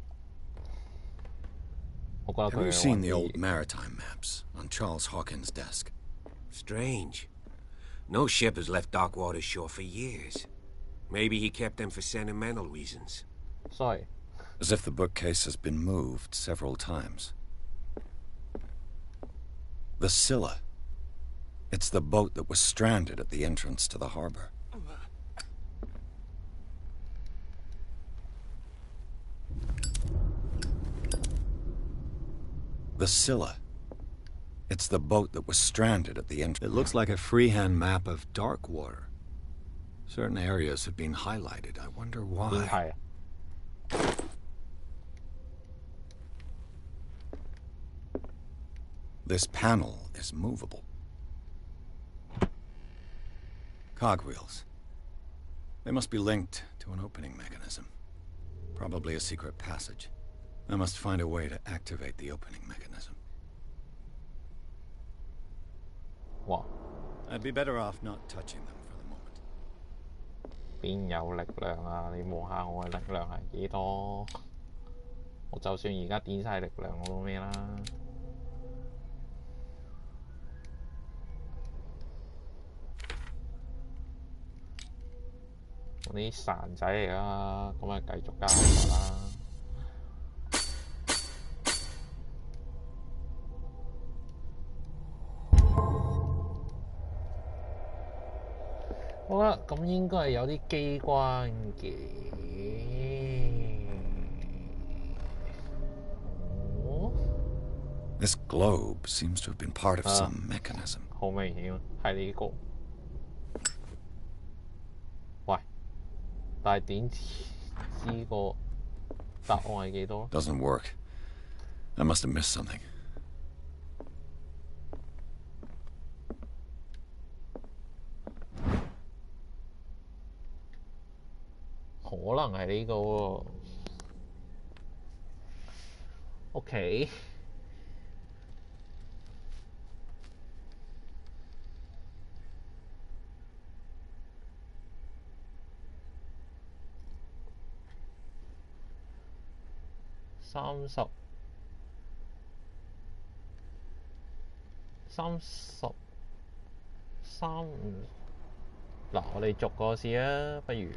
Have you seen the old maritime maps on Charles Hawkins' desk? Strange. No ship has left Darkwater shore for years. Maybe he kept them for sentimental reasons. Sorry. As if the bookcase has been moved several times. The Scylla. It's the boat that was stranded at the entrance to the harbor. The Scylla. It's the boat that was stranded at the entrance. It looks like a freehand map of Darkwater. Certain areas have been highlighted. I wonder why. This panel is movable. Cogwheels. They must be linked to an opening mechanism. Probably a secret passage. I must find a way to activate the opening mechanism. Wow. I'd be better off not touching them for the moment. 邊有力量啊？你望下我嘅力量係幾多？我就算而家點晒力量我都咩啦？我啲散仔嚟啦，咁咪繼續加落啦。好啦，咁應該係有啲機關嘅。This globe seems to have been part of some mechanism. 好明顯係呢個。喂，但係點知個答案係幾多 Doesn't work. I must have missed something. 可能係呢個喎。OK。33嗱，我哋逐個試啊，不如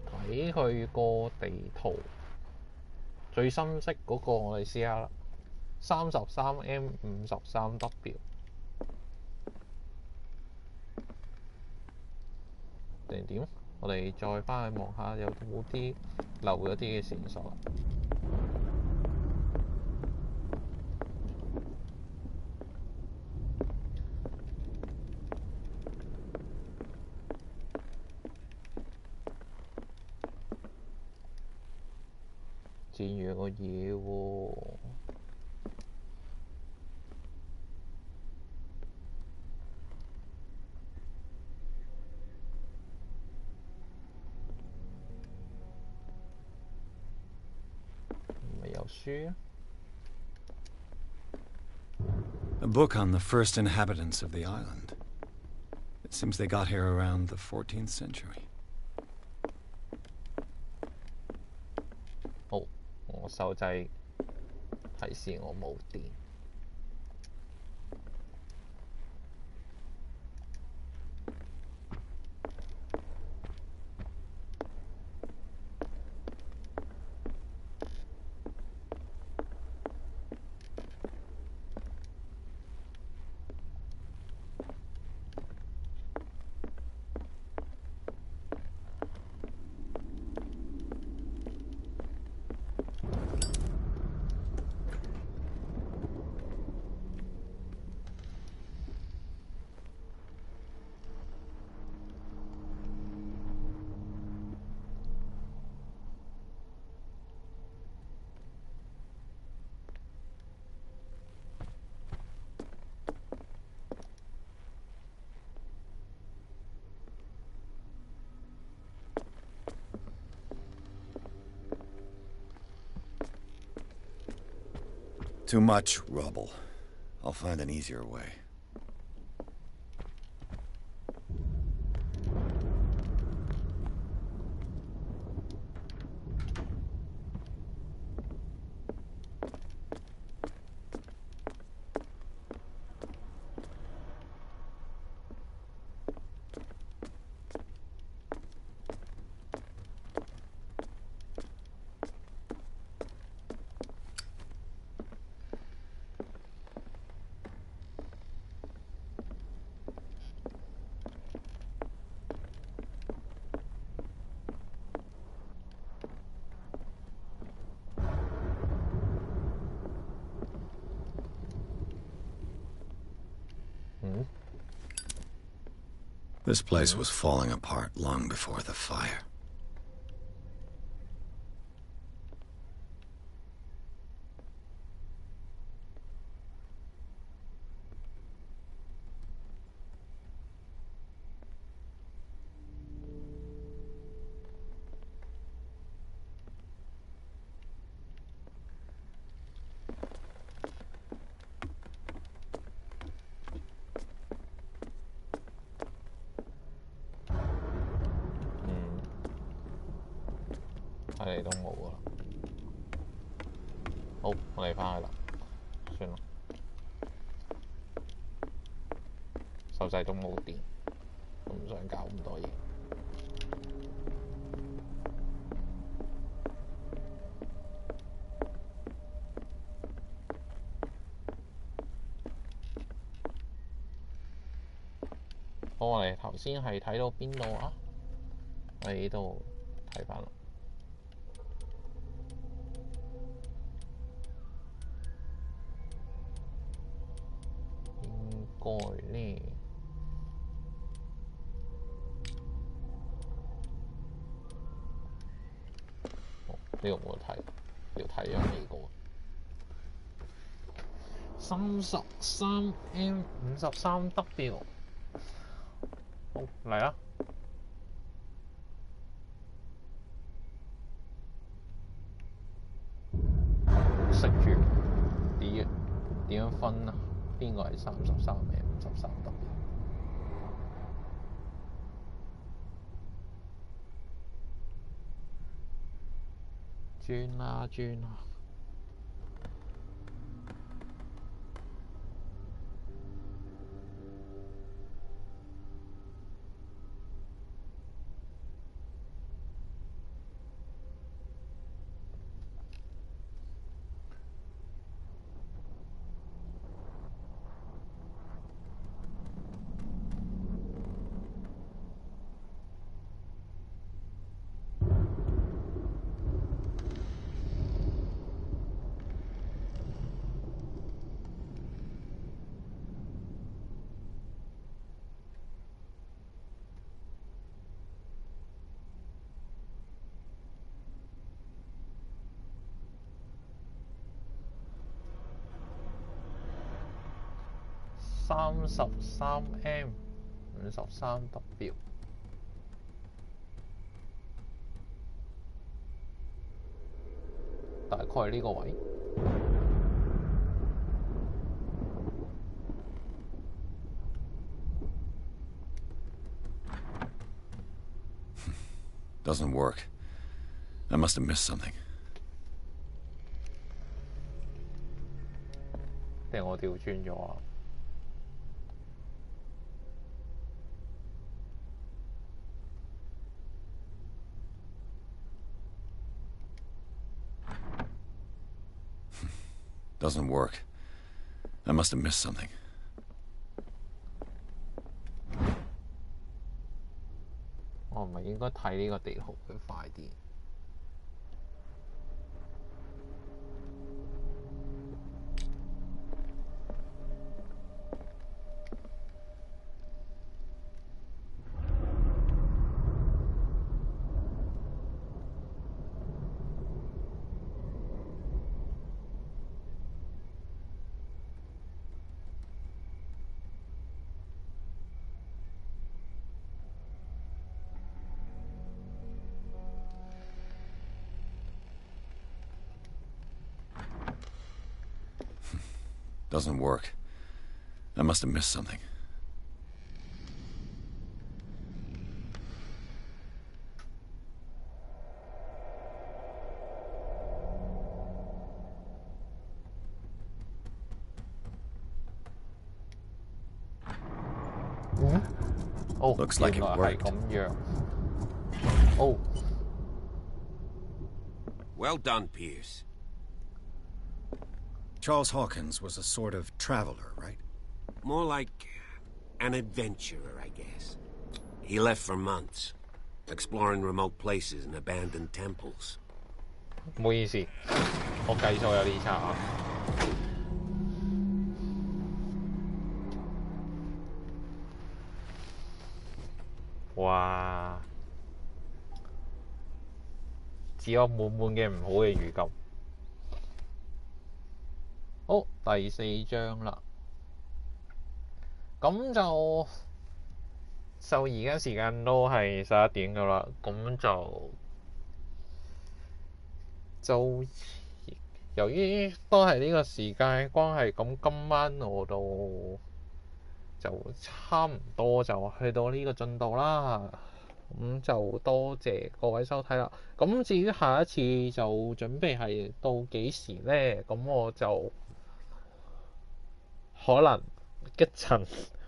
睇佢個地圖最深色嗰個，我哋試下啦。33M 53W 定點？我哋再返去望下有冇啲漏咗啲嘅線索啦。戰樣個嘢喎。咪有書啊 A book on the first inhabitants of the island. It seems they got here around the 14th century. 好，我手掣提示我冇電。Too much rubble. I'll find an easier way. This place was falling apart long before the fire.睇嚟都冇㗎啦。好，我哋返去啦。算啦，手掣都冇電，我唔想搞咁多嘢。好，我哋頭先係睇到邊度啊？我哋呢度睇返啦。應該呢？呢個冇得睇，要睇咗美國。33M 53W。好，嚟啦！食住點樣分啊？邊個係33M 53W？轉啦轉啦！ 33M 53W， 大概呢個位。Doesn't work. I must have missed something. 定我調轉咗啊？Doesn't work. I must have missed something. 我唔係應該睇呢個地圖會快啲。Doesn't work. I must have missed something. 哦， Looks like 原 it 來係 worked. 咁樣。哦， Well done, Pierce. Charles Hawkins was a sort of traveler, right? More like an adventurer, I guess. He left for months, exploring remote places and abandoned temples. 唔好意思，我計數有啲差啊。哇！只有滿滿嘅唔好嘅預感。好，第4章啦。咁就而家時間都係11點㗎啦。咁就由於都係呢個時間嘅關係，咁今晚我就差唔多就去到呢個進度啦。咁就多謝各位收睇啦。咁至於下一次就準備係到幾時呢？咁我就可能一陣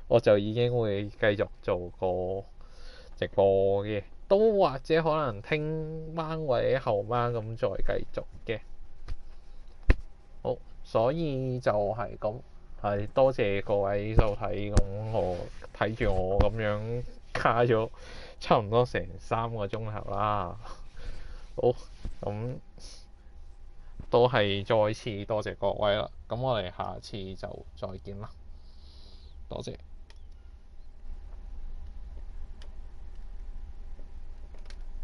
我就已經會繼續做個直播嘅，都或者可能聽晚或者後晚咁再繼續嘅。好，所以就係咁，係多謝各位收睇。咁我睇住我咁樣加咗差唔多成3個鐘頭啦。好，咁都係再次多謝各位啦。咁我哋下次就再見啦，多謝。